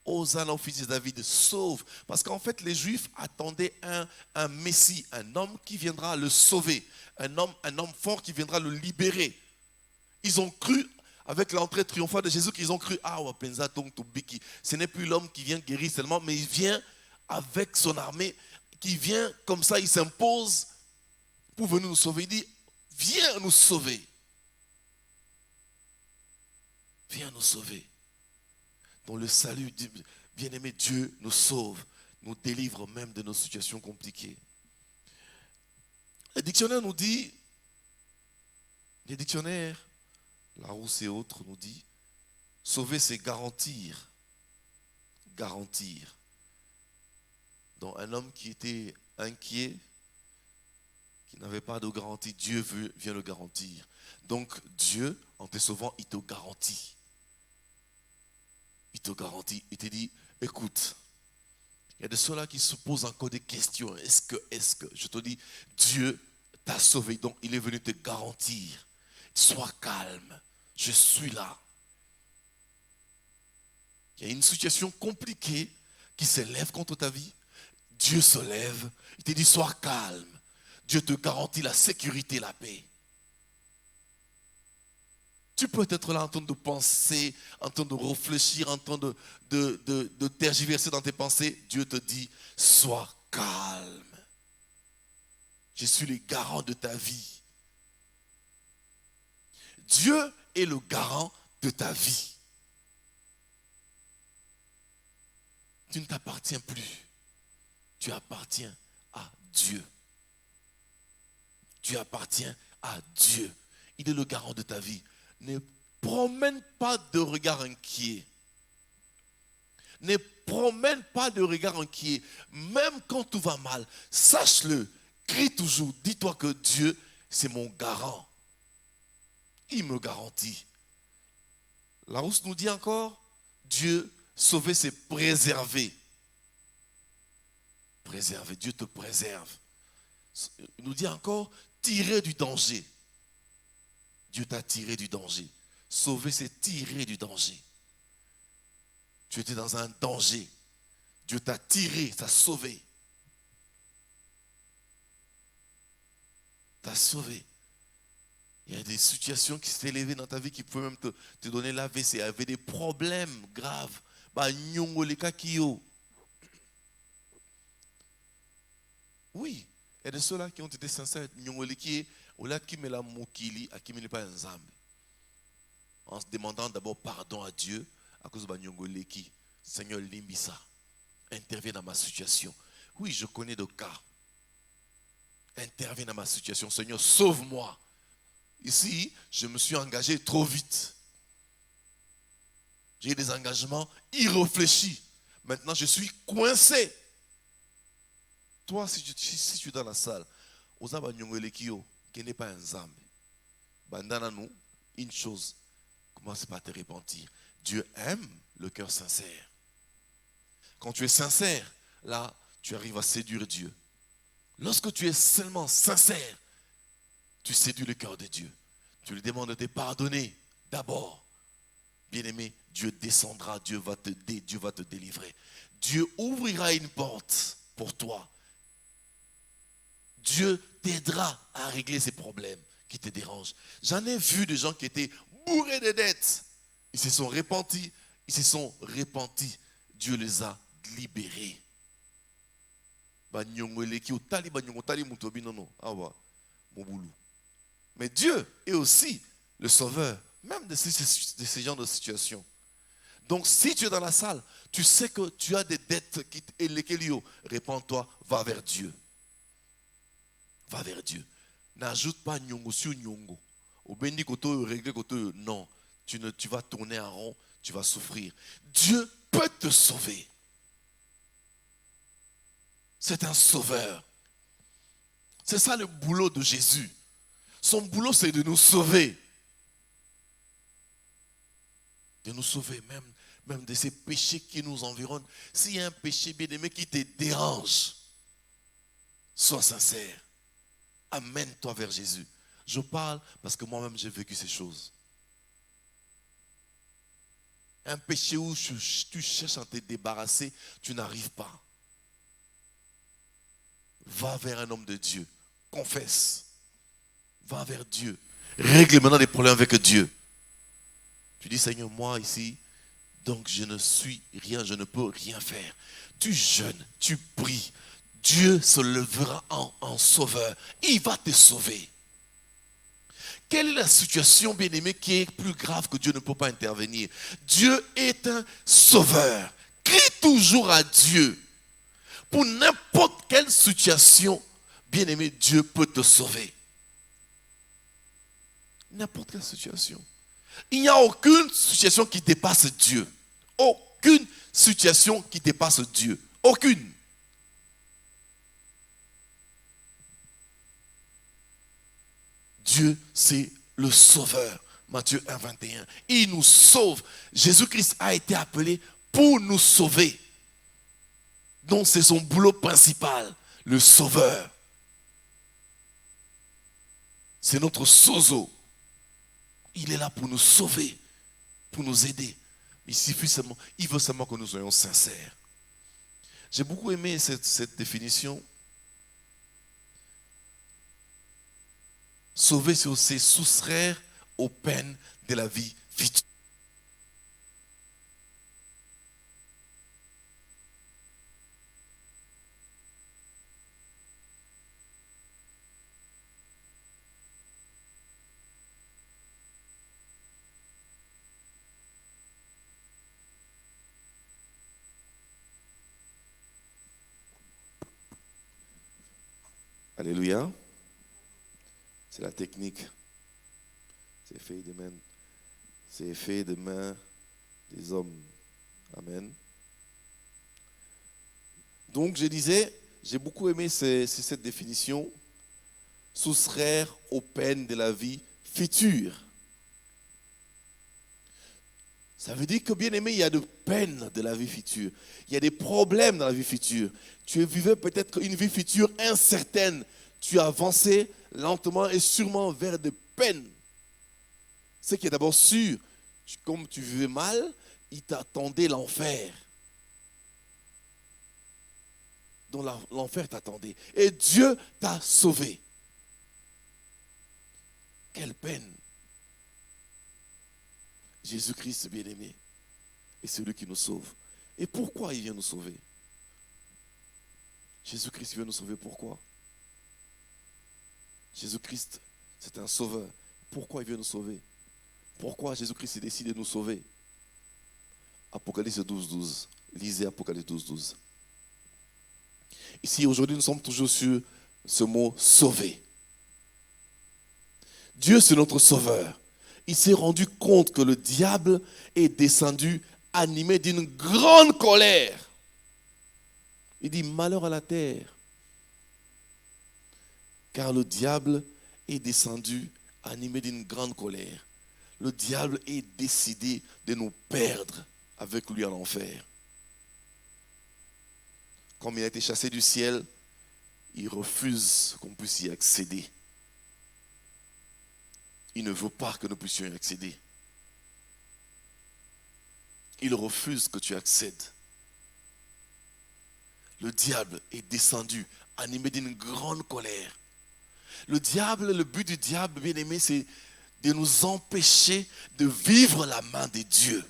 [SPEAKER 2] Hosanna au fils de David, sauve. Parce qu'en fait, les Juifs attendaient un Messie, un homme qui viendra le sauver, un homme fort qui viendra le libérer. Ils ont cru avec l'entrée triomphale de Jésus, qu'ils ont cru, ah, Wapenza Tong Tobiki. Ce n'est plus l'homme qui vient guérir seulement, mais il vient avec son armée, qui vient comme ça, il s'impose pour venir nous sauver. Il dit, viens nous sauver. Viens nous sauver. Donc le salut, bien-aimé, Dieu nous sauve, nous délivre même de nos situations compliquées. Le dictionnaire nous dit, les dictionnaires, Larousse et autres nous dit, sauver c'est garantir. Garantir. Donc un homme qui était inquiet, qui n'avait pas de garantie, Dieu vient le garantir. Donc Dieu, en te sauvant, il te garantit. Il te garantit, il te dit, écoute, il y a de ceux-là qui se posent encore des questions. Est-ce que, je te dis, Dieu t'a sauvé, donc il est venu te garantir. Sois calme, je suis là. Il y a une situation compliquée qui s'élève contre ta vie. Dieu se lève, il te dit, sois calme. Dieu te garantit la sécurité, la paix. Tu peux être là en train de penser, en train de réfléchir, en train de tergiverser dans tes pensées. Dieu te dit, sois calme. Je suis le garant de ta vie. Dieu est le garant de ta vie. Tu ne t'appartiens plus. Tu appartiens à Dieu. Tu appartiens à Dieu. Il est le garant de ta vie. Ne promène pas de regard inquiet. Ne promène pas de regard inquiet. Même quand tout va mal, sache-le. Crie toujours. Dis-toi que Dieu, c'est mon garant. Il me garantit. Larousse nous dit encore, Dieu, sauver, c'est préserver. Préserver. Dieu te préserve. Il nous dit encore, tirer du danger. Dieu t'a tiré du danger. Sauver, c'est tirer du danger. Tu étais dans un danger. Dieu t'a tiré, t'a sauvé. T'a sauvé. Il y a des situations qui s'étaient élevées dans ta vie qui pouvaient même te donner l'AVC. Il y avait des problèmes graves. Oui, il y a de ceux-là qui ont été sincères. En se demandant d'abord pardon à Dieu à cause de Nyongoleki. Seigneur Limbisa, interviens dans ma situation. Oui, je connais de cas. Interviens dans ma situation. Seigneur, sauve-moi. Ici, je me suis engagé trop vite. J'ai eu des engagements irréfléchis. Maintenant, je suis coincé. Toi, si tu es dans la salle, Ozaba Nyongolekio, qui n'est pas un zambe. Bandana nous, une chose, commence par te repentir. Dieu aime le cœur sincère. Quand tu es sincère, là, tu arrives à séduire Dieu. Lorsque tu es seulement sincère, tu séduis le cœur de Dieu. Tu lui demandes de te pardonner d'abord. Bien-aimé, Dieu descendra, Dieu va te délivrer. Dieu ouvrira une porte pour toi. Dieu t'aidera à régler ces problèmes qui te dérangent. J'en ai vu des gens qui étaient bourrés de dettes. Ils se sont repentis. Dieu les a libérés. Mais Dieu est aussi le sauveur, même de ces genres de situations. Donc si tu es dans la salle, tu sais que tu as des dettes et lesquelles répands-toi, va vers Dieu. Va vers Dieu. N'ajoute pas nyongo sur nyongo. Non, tu vas tourner en rond, tu vas souffrir. Dieu peut te sauver. C'est un sauveur. C'est ça le boulot de Jésus. Son boulot, c'est de nous sauver. De nous sauver même de ces péchés qui nous environnent. S'il y a un péché bien-aimé qui te dérange, sois sincère. Amène-toi vers Jésus. Je parle parce que moi-même j'ai vécu ces choses. Un péché où tu cherches à te débarrasser, tu n'arrives pas. Va vers un homme de Dieu. Confesse. Va vers Dieu. Règle maintenant les problèmes avec Dieu. Tu dis, Seigneur, moi ici, donc je ne suis rien, je ne peux rien faire. Tu jeûnes, tu pries. Dieu se lèvera en sauveur. Il va te sauver. Quelle est la situation, bien-aimé, qui est plus grave que Dieu ne peut pas intervenir? Dieu est un sauveur. Crie toujours à Dieu. Pour n'importe quelle situation, bien-aimé, Dieu peut te sauver. N'importe quelle situation. Il n'y a aucune situation qui dépasse Dieu. Aucune situation qui dépasse Dieu. Aucune. Dieu, c'est le sauveur. Matthieu 1, 21. Il nous sauve. Jésus-Christ a été appelé pour nous sauver. Donc c'est son boulot principal, le sauveur. C'est notre sozo. Il est là pour nous sauver, pour nous aider. Il veut seulement que nous soyons sincères. J'ai beaucoup aimé cette définition. Sauver, c'est aussi soustraire aux peines de la vie future. Alléluia. C'est la technique. C'est fait de main. C'est fait de main des hommes. Amen. Donc je disais, j'ai beaucoup aimé cette définition. Soustraire aux peines de la vie future. Ça veut dire que, bien aimé, il y a des peines de la vie future. Il y a des problèmes dans la vie future. Tu vivais peut-être une vie future incertaine. Tu as avancé lentement et sûrement vers des peines. Ce qui est d'abord sûr, comme tu vivais mal, il t'attendait l'enfer. Donc l'enfer t'attendait. Et Dieu t'a sauvé. Quelle peine! Jésus-Christ, bien-aimé, est celui qui nous sauve. Et pourquoi il vient nous sauver? Jésus-Christ vient nous sauver, pourquoi? Jésus-Christ, c'est un sauveur. Pourquoi il vient nous sauver? Pourquoi Jésus-Christ a décidé de nous sauver? Apocalypse 12, 12. Lisez Apocalypse 12, 12. Ici, aujourd'hui, nous sommes toujours sur ce mot « sauver ». Dieu, c'est notre sauveur. Il s'est rendu compte que le diable est descendu animé d'une grande colère. Il dit, malheur à la terre. Car le diable est descendu animé d'une grande colère. Le diable est décidé de nous perdre avec lui en enfer. Comme il a été chassé du ciel, il refuse qu'on puisse y accéder. Il ne veut pas que nous puissions y accéder. Il refuse que tu accèdes. Le diable est descendu, animé d'une grande colère. Le but du diable, bien aimé, c'est de nous empêcher de vivre la main de Dieu.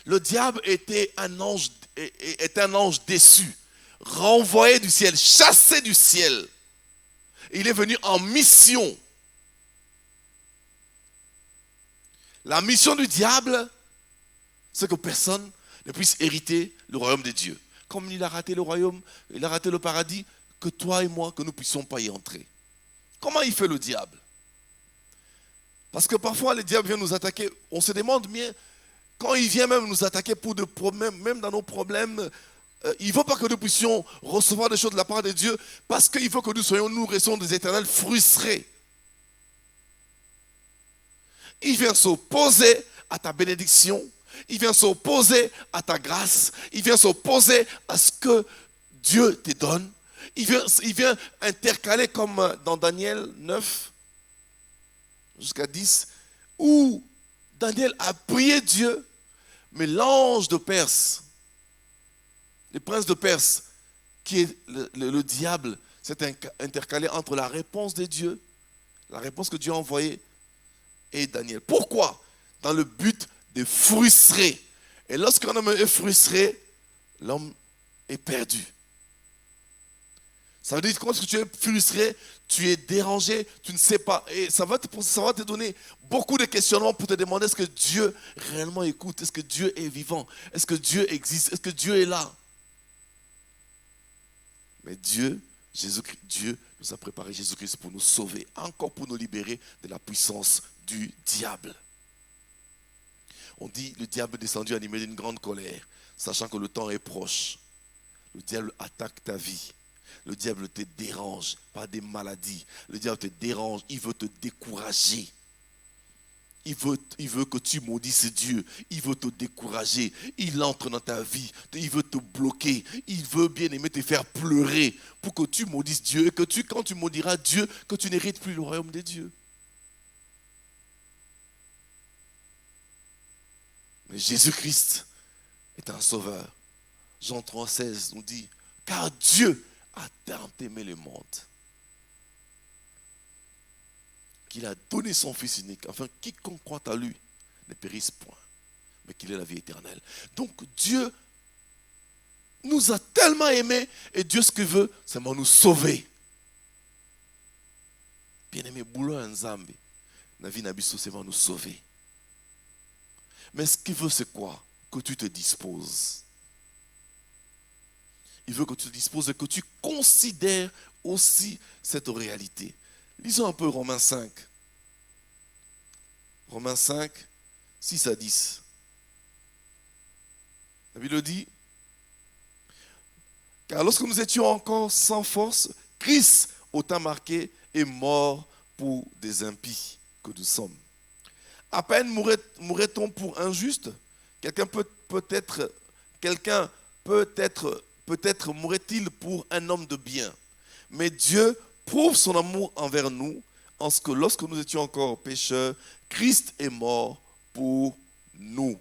[SPEAKER 2] Le diable était un ange déçu, renvoyé du ciel, chassé du ciel. Il est venu en mission. La mission du diable, c'est que personne ne puisse hériter le royaume de Dieu. Comme il a raté le royaume, il a raté le paradis, que toi et moi, que nous ne puissions pas y entrer. Comment il fait le diable? Parce que parfois, le diable vient nous attaquer. On se demande bien, quand il vient même nous attaquer pour des problèmes, même dans nos problèmes, il ne veut pas que nous puissions recevoir des choses de la part de Dieu parce qu'il faut que nous restons des éternels frustrés. Il vient s'opposer à ta bénédiction. Il vient s'opposer à ta grâce. Il vient s'opposer à ce que Dieu te donne. Il vient intercaler comme dans Daniel 9 jusqu'à 10 où Daniel a prié Dieu, mais l'ange de Perse, le prince de Perse, qui est le diable, s'est intercalé entre la réponse de Dieu, la réponse que Dieu a envoyée, et Daniel. Pourquoi? Dans le but de frustrer. Et lorsqu'un homme est frustré, l'homme est perdu. Ça veut dire que quand tu es frustré, tu es dérangé, tu ne sais pas. Et ça va te donner beaucoup de questionnements pour te demander est-ce que Dieu réellement écoute? Est-ce que Dieu est vivant? Est-ce que Dieu existe? Est-ce que Dieu est là? Mais Dieu nous a préparé Jésus-Christ pour nous sauver, encore pour nous libérer de la puissance du diable. On dit le diable est descendu animé d'une grande colère, sachant que le temps est proche. Le diable attaque ta vie. Le diable te dérange par des maladies. Le diable te dérange, il veut te décourager. Il veut que tu maudisses Dieu. Il veut te décourager. Il entre dans ta vie. Il veut te bloquer. Il veut bien aimer te faire pleurer pour que tu maudisses Dieu et que quand tu maudiras Dieu, que tu n'hérites plus le royaume de Dieu. Mais Jésus-Christ est un sauveur. Jean 3,16 nous dit, car Dieu a tant aimé le monde qu'il a donné son Fils unique, afin que quiconque croit à lui ne périsse point, mais qu'il ait la vie éternelle. Donc Dieu nous a tellement aimés, et Dieu ce qu'il veut, c'est nous sauver. Bien-aimé, boulot Nzambe, la vie n'abisso, c'est nous sauver. Mais ce qu'il veut, c'est quoi? Que tu te disposes. Il veut que tu te disposes et que tu considères aussi cette réalité. Lisons un peu Romains 5. Romains 5, 6 à 10. La Bible dit, car lorsque nous étions encore sans force, Christ, au temps marqué, est mort pour des impies que nous sommes. À peine mourrait-on pour un juste? Peut-être mourrait-il pour un homme de bien. Mais Dieu prouve son amour envers nous, en ce que lorsque nous étions encore pécheurs, Christ est mort pour nous.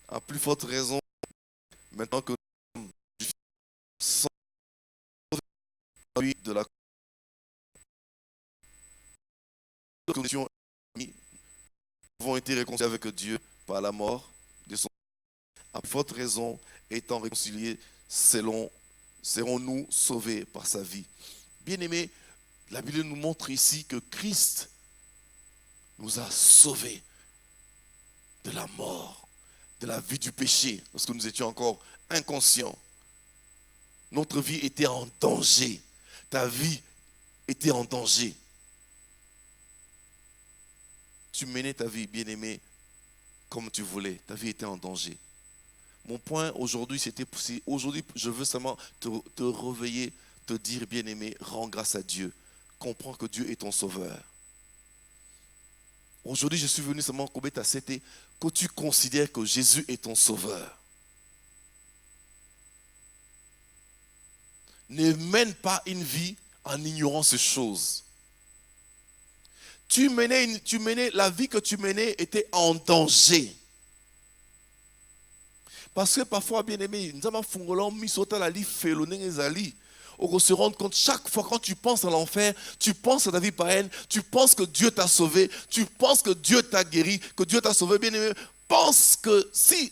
[SPEAKER 2] À plus forte raison, maintenant que nous sommes sauvés de la condition, nous avons été réconciliés avec Dieu par la mort de son Fils. À forte raison, étant réconciliés, serons-nous sauvés par sa vie. Bien-aimés, la Bible nous montre ici que Christ nous a sauvés de la mort, de la vie du péché, lorsque nous étions encore inconscients. Notre vie était en danger. Ta vie était en danger. Tu menais ta vie, bien-aimé, comme tu voulais. Ta vie était en danger. Mon point aujourd'hui, aujourd'hui, je veux seulement te réveiller, te dire, bien-aimé, rends grâce à Dieu. Comprends que Dieu est ton sauveur. Aujourd'hui, je suis venu seulement t'accepter que tu considères que Jésus est ton sauveur. Ne mène pas une vie en ignorant ces choses. La vie que tu menais était en danger. Parce que parfois, bien aimé, nous avons on se rend compte, chaque fois quand tu penses à l'enfer, tu penses à ta vie païenne, tu penses que Dieu t'a sauvé, tu penses que Dieu t'a guéri, que Dieu t'a sauvé, bien aimé, pense que si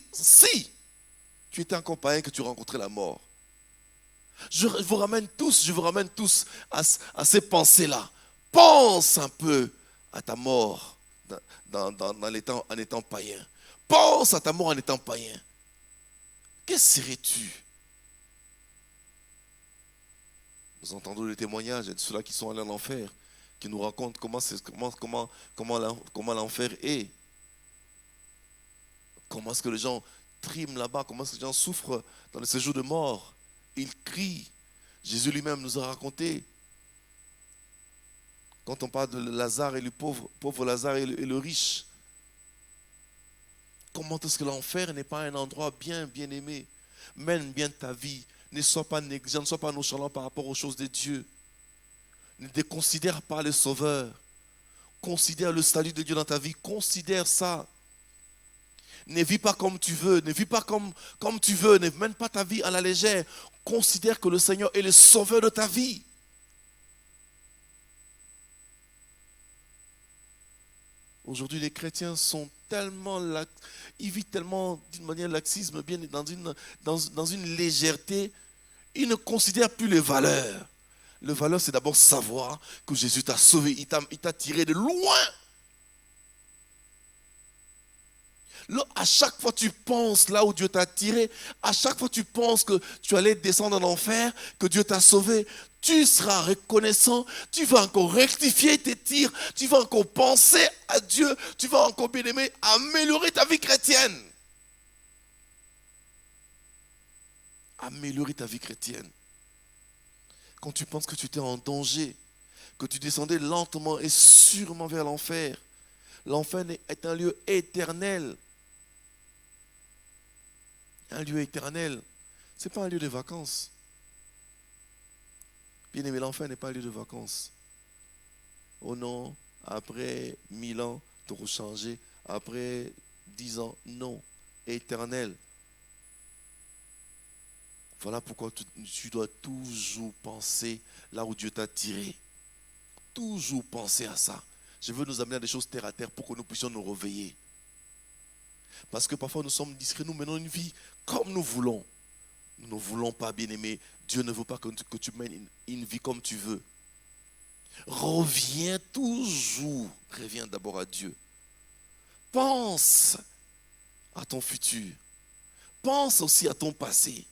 [SPEAKER 2] tu étais encore païen, que tu rencontrais la mort. Je vous ramène tous à ces pensées-là. Pense un peu à ta mort en étant païen. Pense à ta mort en étant païen. Que serais-tu? Nous entendons les témoignages de ceux-là qui sont allés en enfer, qui nous racontent comment l'enfer est. Comment est-ce que les gens triment là-bas, comment est-ce que les gens souffrent dans le séjour de mort. Ils crient. Jésus lui-même nous a raconté. Quand on parle de Lazare et le pauvre Lazare et le riche. Comment est-ce que l'enfer n'est pas un endroit bien aimé? Mène bien ta vie. Ne sois pas négligent, ne sois pas nonchalant par rapport aux choses de Dieu. Ne déconsidère pas le Sauveur. Considère le salut de Dieu dans ta vie. Considère ça. Ne vis pas comme tu veux. Ne vis pas comme tu veux. Ne mène pas ta vie à la légère. Considère que le Seigneur est le Sauveur de ta vie.
[SPEAKER 3] Aujourd'hui, les chrétiens sont tellement ils vivent tellement d'une manière laxisme, bien dans une légèreté. Ils ne considèrent plus les valeurs. Le valeur, c'est d'abord savoir que Jésus t'a sauvé, il t'a tiré de loin. Là, à chaque fois que tu penses là où Dieu t'a tiré, à chaque fois que tu penses que tu allais descendre en enfer, que Dieu t'a sauvé, tu seras reconnaissant, tu vas encore rectifier tes tirs, tu vas encore penser à Dieu, tu vas encore, bien aimé, améliorer ta vie chrétienne. Améliorer ta vie chrétienne. Quand tu penses que tu étais en danger, que tu descendais lentement et sûrement vers l'enfer, l'enfer est un lieu éternel. Un lieu éternel, ce n'est pas un lieu de vacances. Bien aimé, l'enfer n'est pas un lieu de vacances. Oh non, après 1000 ans, tu auras changé. Après 10 ans, non. Éternel. Voilà pourquoi tu dois toujours penser là où Dieu t'a tiré. Toujours penser à ça. Je veux nous amener à des choses terre à terre pour que nous puissions nous réveiller. Parce que parfois nous sommes discrets, nous menons une vie comme nous voulons. Nous ne voulons pas, bien-aimé. Dieu ne veut pas que tu mènes une vie comme tu veux. Reviens toujours. Reviens d'abord à Dieu. Pense à ton futur. Pense aussi à ton passé.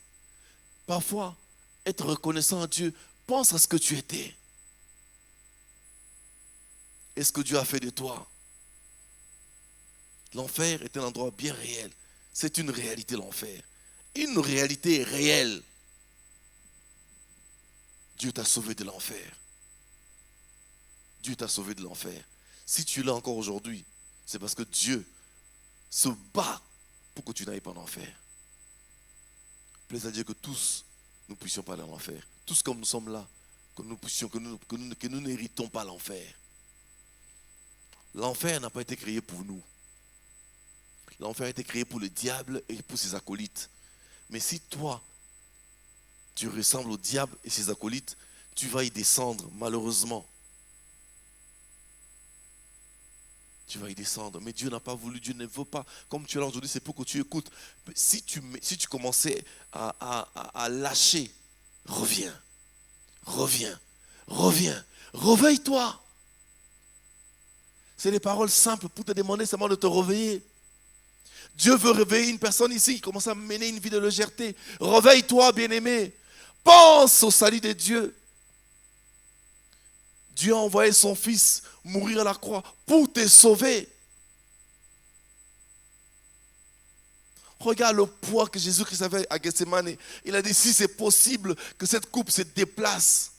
[SPEAKER 3] Parfois, être reconnaissant à Dieu, pense à ce que tu étais. Et ce que Dieu a fait de toi. L'enfer est un endroit bien réel. C'est une réalité, l'enfer. Une réalité réelle. Dieu t'a sauvé de l'enfer. Dieu t'a sauvé de l'enfer. Si tu es là encore aujourd'hui, c'est parce que Dieu se bat pour que tu n'ailles pas en enfer. Plaise à Dieu que tous, nous puissions pas aller en enfer. Tous comme nous sommes là, que nous n'héritons pas l'enfer. L'enfer n'a pas été créé pour nous. L'enfer a été créé pour le diable et pour ses acolytes. Mais si toi, tu ressembles au diable et ses acolytes, tu vas y descendre, malheureusement. Tu vas y descendre. Mais Dieu n'a pas voulu, Dieu ne veut pas. Comme tu es là aujourd'hui, c'est pour que tu écoutes. Mais si tu commençais à lâcher, reviens. Réveille-toi. C'est des paroles simples pour te demander seulement de te réveiller. Dieu veut réveiller une personne ici qui commence à mener une vie de légèreté. Réveille-toi, bien-aimé. Pense au salut de Dieu. Dieu a envoyé son Fils mourir à la croix pour te sauver. Regarde le poids que Jésus-Christ avait à Gethsemane. Il a dit, si c'est possible que cette coupe se déplace.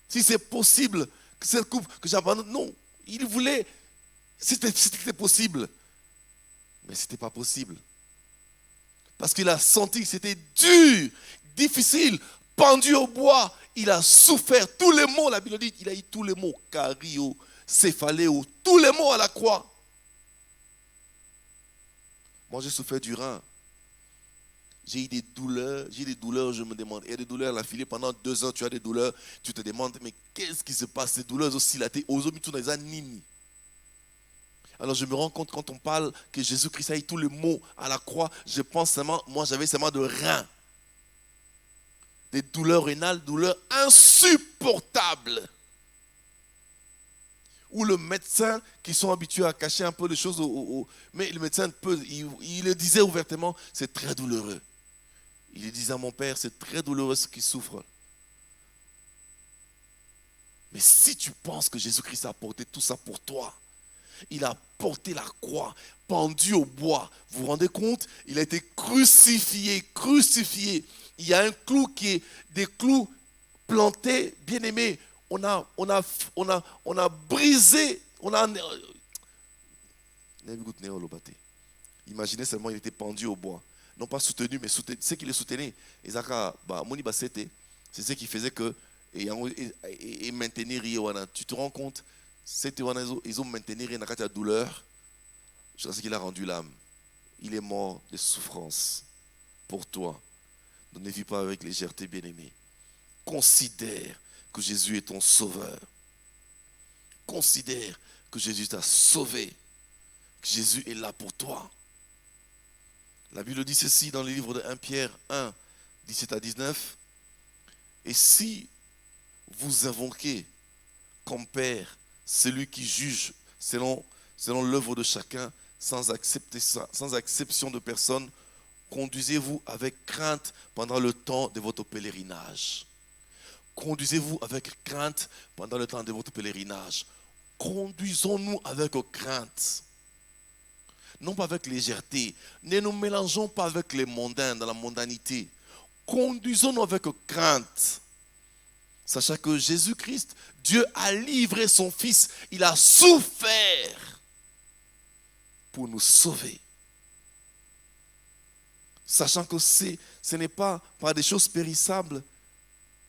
[SPEAKER 3] Si c'est possible que cette coupe, que j'abandonne. Non, il voulait, c'était possible. Mais ce n'était pas possible. Parce qu'il a senti que c'était dur, difficile, pendu au bois. Il a souffert tous les mots, la Bible dit, il a eu tous les mots. Cario, céphaléo, tous les mots à la croix. Moi, j'ai souffert du rein. J'ai eu des douleurs, je me demande. Il y a des douleurs à la filée pendant 2 ans, tu as des douleurs. Tu te demandes, mais qu'est-ce qui se passe? Ces douleurs aussi, là, nini. Alors je me rends compte quand on parle que Jésus-Christ a eu tous les mots à la croix, je pense seulement, moi j'avais seulement de reins. Des douleurs rénales, douleurs insupportables. Ou le médecin qui sont habitués à cacher un peu les choses, mais le médecin il le disait ouvertement, c'est très douloureux. Il le disait à mon père, c'est très douloureux ce qui souffre. Mais si tu penses que Jésus-Christ a apporté tout ça pour toi, il a porté la croix, pendu au bois. Vous vous rendez compte? Il a été crucifié. Il y a un clou qui est des clous plantés, bien aimés. On a brisé, imaginez seulement, il était pendu au bois. Non pas soutenu, mais soutenu. C'est qui le soutenait. C'est ce qui faisait que et maintenir Wana. Tu te rends compte? Ils ont maintenu la douleur. Je sais qu'il a rendu l'âme. Il est mort de souffrance pour toi. Donc ne vis pas avec légèreté, bien-aimé. Considère que Jésus est ton sauveur. Considère que Jésus t'a sauvé, que Jésus est là pour toi. La Bible dit ceci dans le livre de 1 Pierre 1, 17 à 19. Et si vous invoquez comme Père celui qui juge selon l'œuvre de chacun, sans exception de personne, conduisez-vous avec crainte pendant le temps de votre pèlerinage. Conduisez-vous avec crainte pendant le temps de votre pèlerinage. Conduisons-nous avec crainte. Non pas avec légèreté. Ne nous mélangeons pas avec les mondains dans la mondanité. Conduisons-nous avec crainte. Sachant que Jésus-Christ, Dieu a livré son Fils. Il a souffert pour nous sauver. Sachant que ce n'est pas par des choses périssables,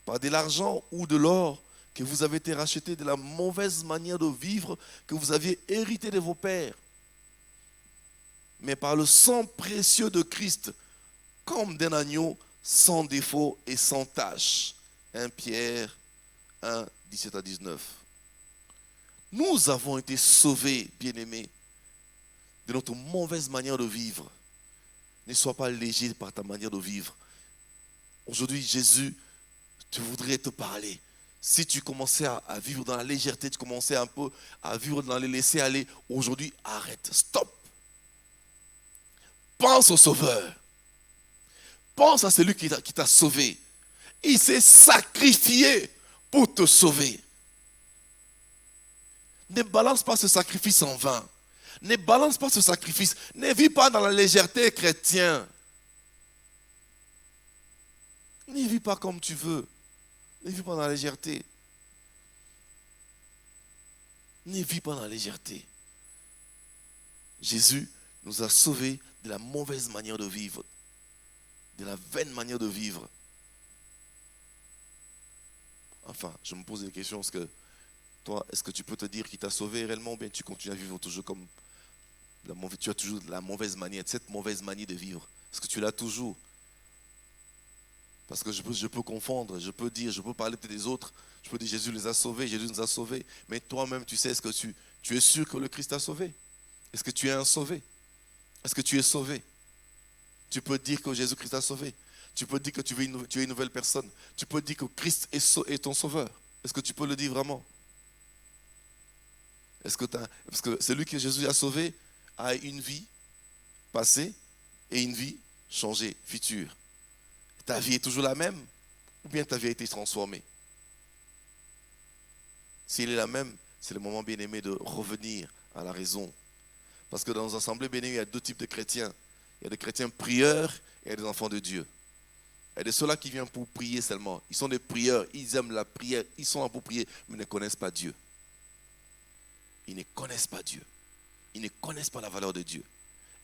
[SPEAKER 3] par de l'argent ou de l'or, que vous avez été rachetés de la mauvaise manière de vivre que vous aviez hérité de vos pères, mais par le sang précieux de Christ, comme d'un agneau sans défaut et sans tache. 1 Pierre 1, 17 à 19. Nous avons été sauvés, bien-aimés, de notre mauvaise manière de vivre. Ne sois pas léger par ta manière de vivre. Aujourd'hui, Jésus, tu voudrais te parler. Si tu commençais à vivre dans la légèreté, tu commençais un peu à vivre dans les laisser aller, aujourd'hui, arrête, stop. Pense au Sauveur. Pense à celui qui t'a sauvé. Il s'est sacrifié pour te sauver. Ne balance pas ce sacrifice en vain. Ne balance pas ce sacrifice. Ne vis pas dans la légèreté chrétienne. Ne vis pas comme tu veux. Ne vis pas dans la légèreté. Ne vis pas dans la légèreté. Jésus nous a sauvés de la mauvaise manière de vivre, de la vaine manière de vivre. Enfin, je me pose des questions. Toi, est-ce que tu peux te dire qu'il t'a sauvé réellement, ou bien tu continues à vivre toujours comme tu as toujours la mauvaise manière, cette mauvaise manière de vivre? Est-ce que tu l'as toujours? Parce que je peux confondre, je peux parler des autres, je peux dire Jésus les a sauvés, Jésus nous a sauvés, mais toi-même tu sais, est-ce que tu es sûr que le Christ t'a sauvé? Est-ce que tu es un sauvé? Est-ce que tu es sauvé? Tu peux dire que Jésus-Christ t'a sauvé. Tu peux dire que tu es une nouvelle personne. Tu peux dire que Christ est ton sauveur. Est-ce que tu peux le dire vraiment? Parce que celui que Jésus a sauvé a une vie passée et une vie changée, future. Ta vie est toujours la même, ou bien ta vie a été transformée? Si elle est la même, c'est le moment, bien-aimé, de revenir à la raison. Parce que dans nos assemblées, bien-aimés, il y a deux types de chrétiens. Il y a des chrétiens prieurs et il y a des enfants de Dieu. Il y a de ceux-là qui viennent pour prier seulement. Ils sont des prieurs, ils aiment la prière, ils sont là pour prier, mais ils ne connaissent pas Dieu. Ils ne connaissent pas Dieu. Ils ne connaissent pas la valeur de Dieu.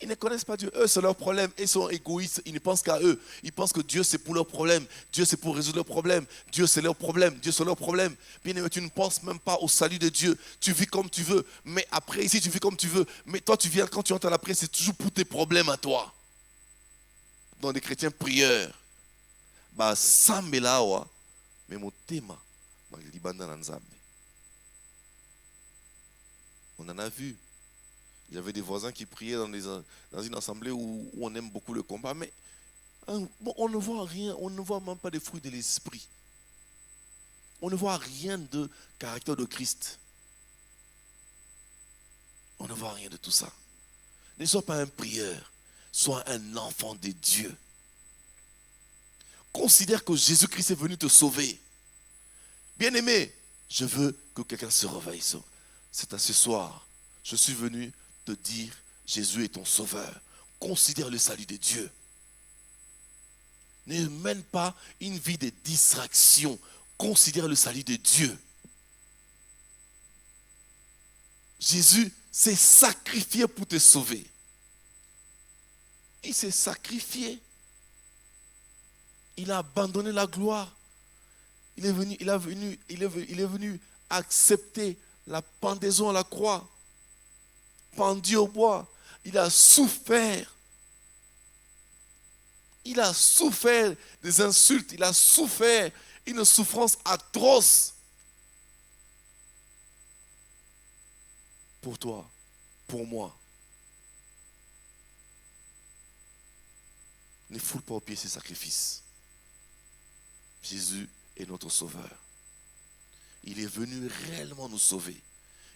[SPEAKER 3] Ils ne connaissent pas Dieu. Eux, c'est leur problème. Ils sont égoïstes. Ils ne pensent qu'à eux. Ils pensent que Dieu, c'est pour leurs problèmes. Dieu, c'est pour résoudre leurs problèmes. Dieu, c'est leur problème. Dieu, c'est leur problème. Bien aimé, tu ne penses même pas au salut de Dieu. Tu vis comme tu veux. Mais après, ici, tu vis comme tu veux. Mais toi, tu viens, quand tu entends la prière, c'est toujours pour tes problèmes à toi. Dans des chrétiens prieurs. Bah, sambelawa, mais mon thème, on en a vu. Il y avait des voisins qui priaient dans une assemblée où on aime beaucoup le combat, mais on ne voit rien, on ne voit même pas des fruits de l'esprit. On ne voit rien de caractère de Christ. On ne voit rien de tout ça. Ne sois pas un prieur, sois un enfant de Dieu. Considère que Jésus-Christ est venu te sauver. Bien-aimé, je veux que quelqu'un se réveille. C'est à ce soir, je suis venu te dire, Jésus est ton sauveur. Considère le salut de Dieu. Ne mène pas une vie de distraction. Considère le salut de Dieu. Jésus s'est sacrifié pour te sauver. Il s'est sacrifié. Il a abandonné la gloire. Il est venu accepter la pendaison à la croix. Pendu au bois. Il a souffert. Il a souffert des insultes. Il a souffert une souffrance atroce. pour toi, pour moi. Ne foule pas au pied ces sacrifices. Jésus est notre sauveur. Il est venu réellement nous sauver.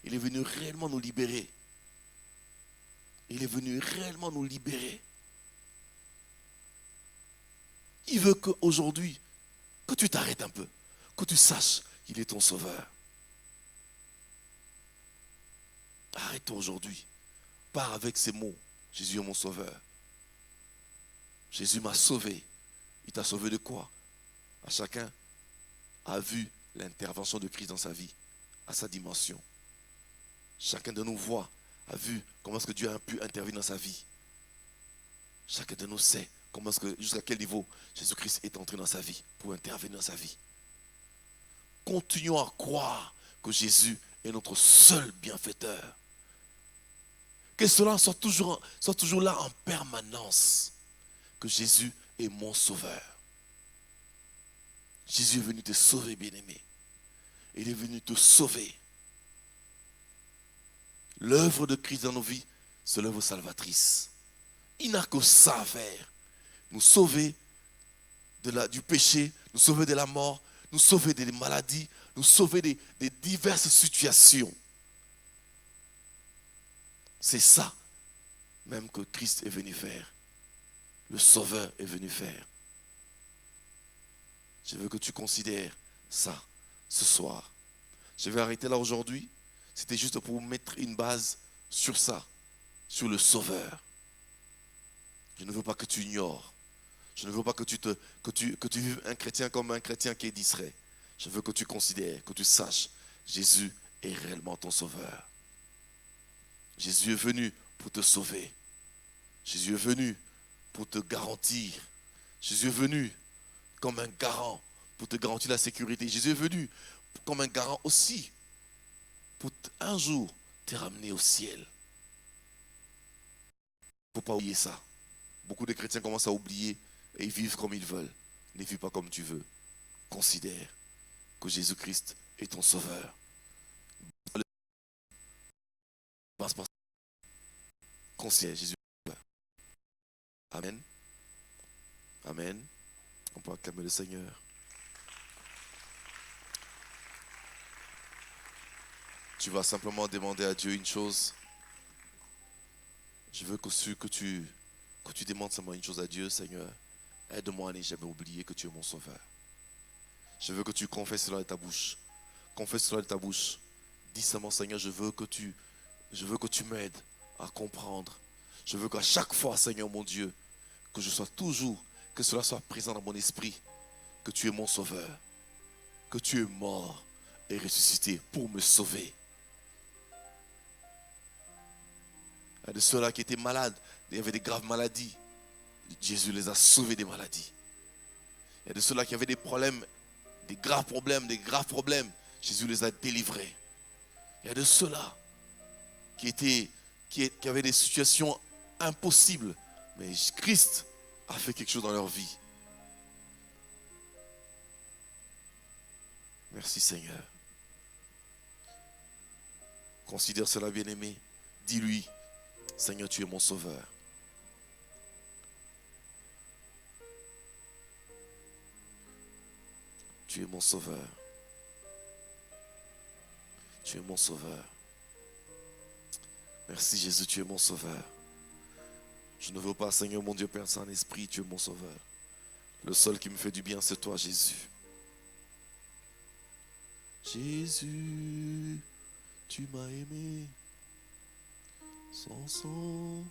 [SPEAKER 3] Il est venu réellement nous libérer. Il est venu réellement nous libérer. Il veut qu'aujourd'hui, que tu t'arrêtes un peu, que tu saches qu'il est ton sauveur. Arrête-toi aujourd'hui. Pars avec ces mots. Jésus est mon sauveur. Jésus m'a sauvé. Il t'a sauvé de quoi? À chacun a vu l'intervention de Christ dans sa vie, à sa dimension. Chacun de nous voit, a vu comment est-ce que Dieu a pu intervenir dans sa vie. Chacun de nous sait comment est-ce que, jusqu'à quel niveau Jésus-Christ est entré dans sa vie pour intervenir dans sa vie. Continuons à croire que Jésus est notre seul bienfaiteur. Que cela soit toujours là en permanence. Que Jésus est mon sauveur. Jésus est venu te sauver, bien-aimé. Il est venu te sauver. L'œuvre de Christ dans nos vies, c'est l'œuvre salvatrice. Il n'a que ça à faire. Nous sauver du péché, nous sauver de la mort, nous sauver des maladies, nous sauver des diverses situations. C'est ça même que Christ est venu faire. Le Sauveur est venu faire. Je veux que tu considères ça ce soir. Je vais arrêter là aujourd'hui. C'était juste pour mettre une base sur ça, sur le Sauveur. Je ne veux pas que tu ignores. Je ne veux pas que tu vives un chrétien comme un chrétien qui est distrait. Je veux que tu considères, que tu saches, Jésus est réellement ton Sauveur. Jésus est venu pour te sauver. Jésus est venu pour te garantir. Jésus est venu comme un garant pour te garantir la sécurité. Jésus est venu comme un garant aussi pour un jour te ramener au ciel. Il ne faut pas oublier ça. Beaucoup de chrétiens commencent à oublier et ils vivent comme ils veulent. Ne vis pas comme tu veux. Considère que Jésus-Christ est ton sauveur. Considère Jésus. Amen. Amen. On peut acclamer le Seigneur. Tu vas simplement demander à Dieu une chose. Je veux que tu demandes simplement une chose à Dieu, Seigneur. Aide-moi à ne jamais oublier que tu es mon sauveur. Je veux que tu confesses cela de ta bouche. Confesse cela de ta bouche. Dis seulement, Seigneur, je veux que tu m'aides à comprendre. Je veux qu'à chaque fois, Seigneur mon Dieu, que cela soit présent dans mon esprit, que tu es mon sauveur, que tu es mort et ressuscité pour me sauver. Il y a de ceux-là qui étaient malades, il y avait des graves maladies. Jésus les a sauvés des maladies. Il y a de ceux-là qui avaient des problèmes, des graves problèmes. Jésus les a délivrés. Il y a de ceux-là qui avaient des situations impossibles, mais Christ a fait quelque chose dans leur vie. Merci Seigneur. Considère cela, bien-aimé. Dis-lui, Seigneur, tu es mon sauveur. Tu es mon sauveur. Tu es mon sauveur. Merci Jésus, tu es mon sauveur. Je ne veux pas, Seigneur mon Dieu, Père Saint-Esprit, tu es mon sauveur. Le seul qui me fait du bien, c'est toi, Jésus. Jésus, tu m'as aimé. Sans sang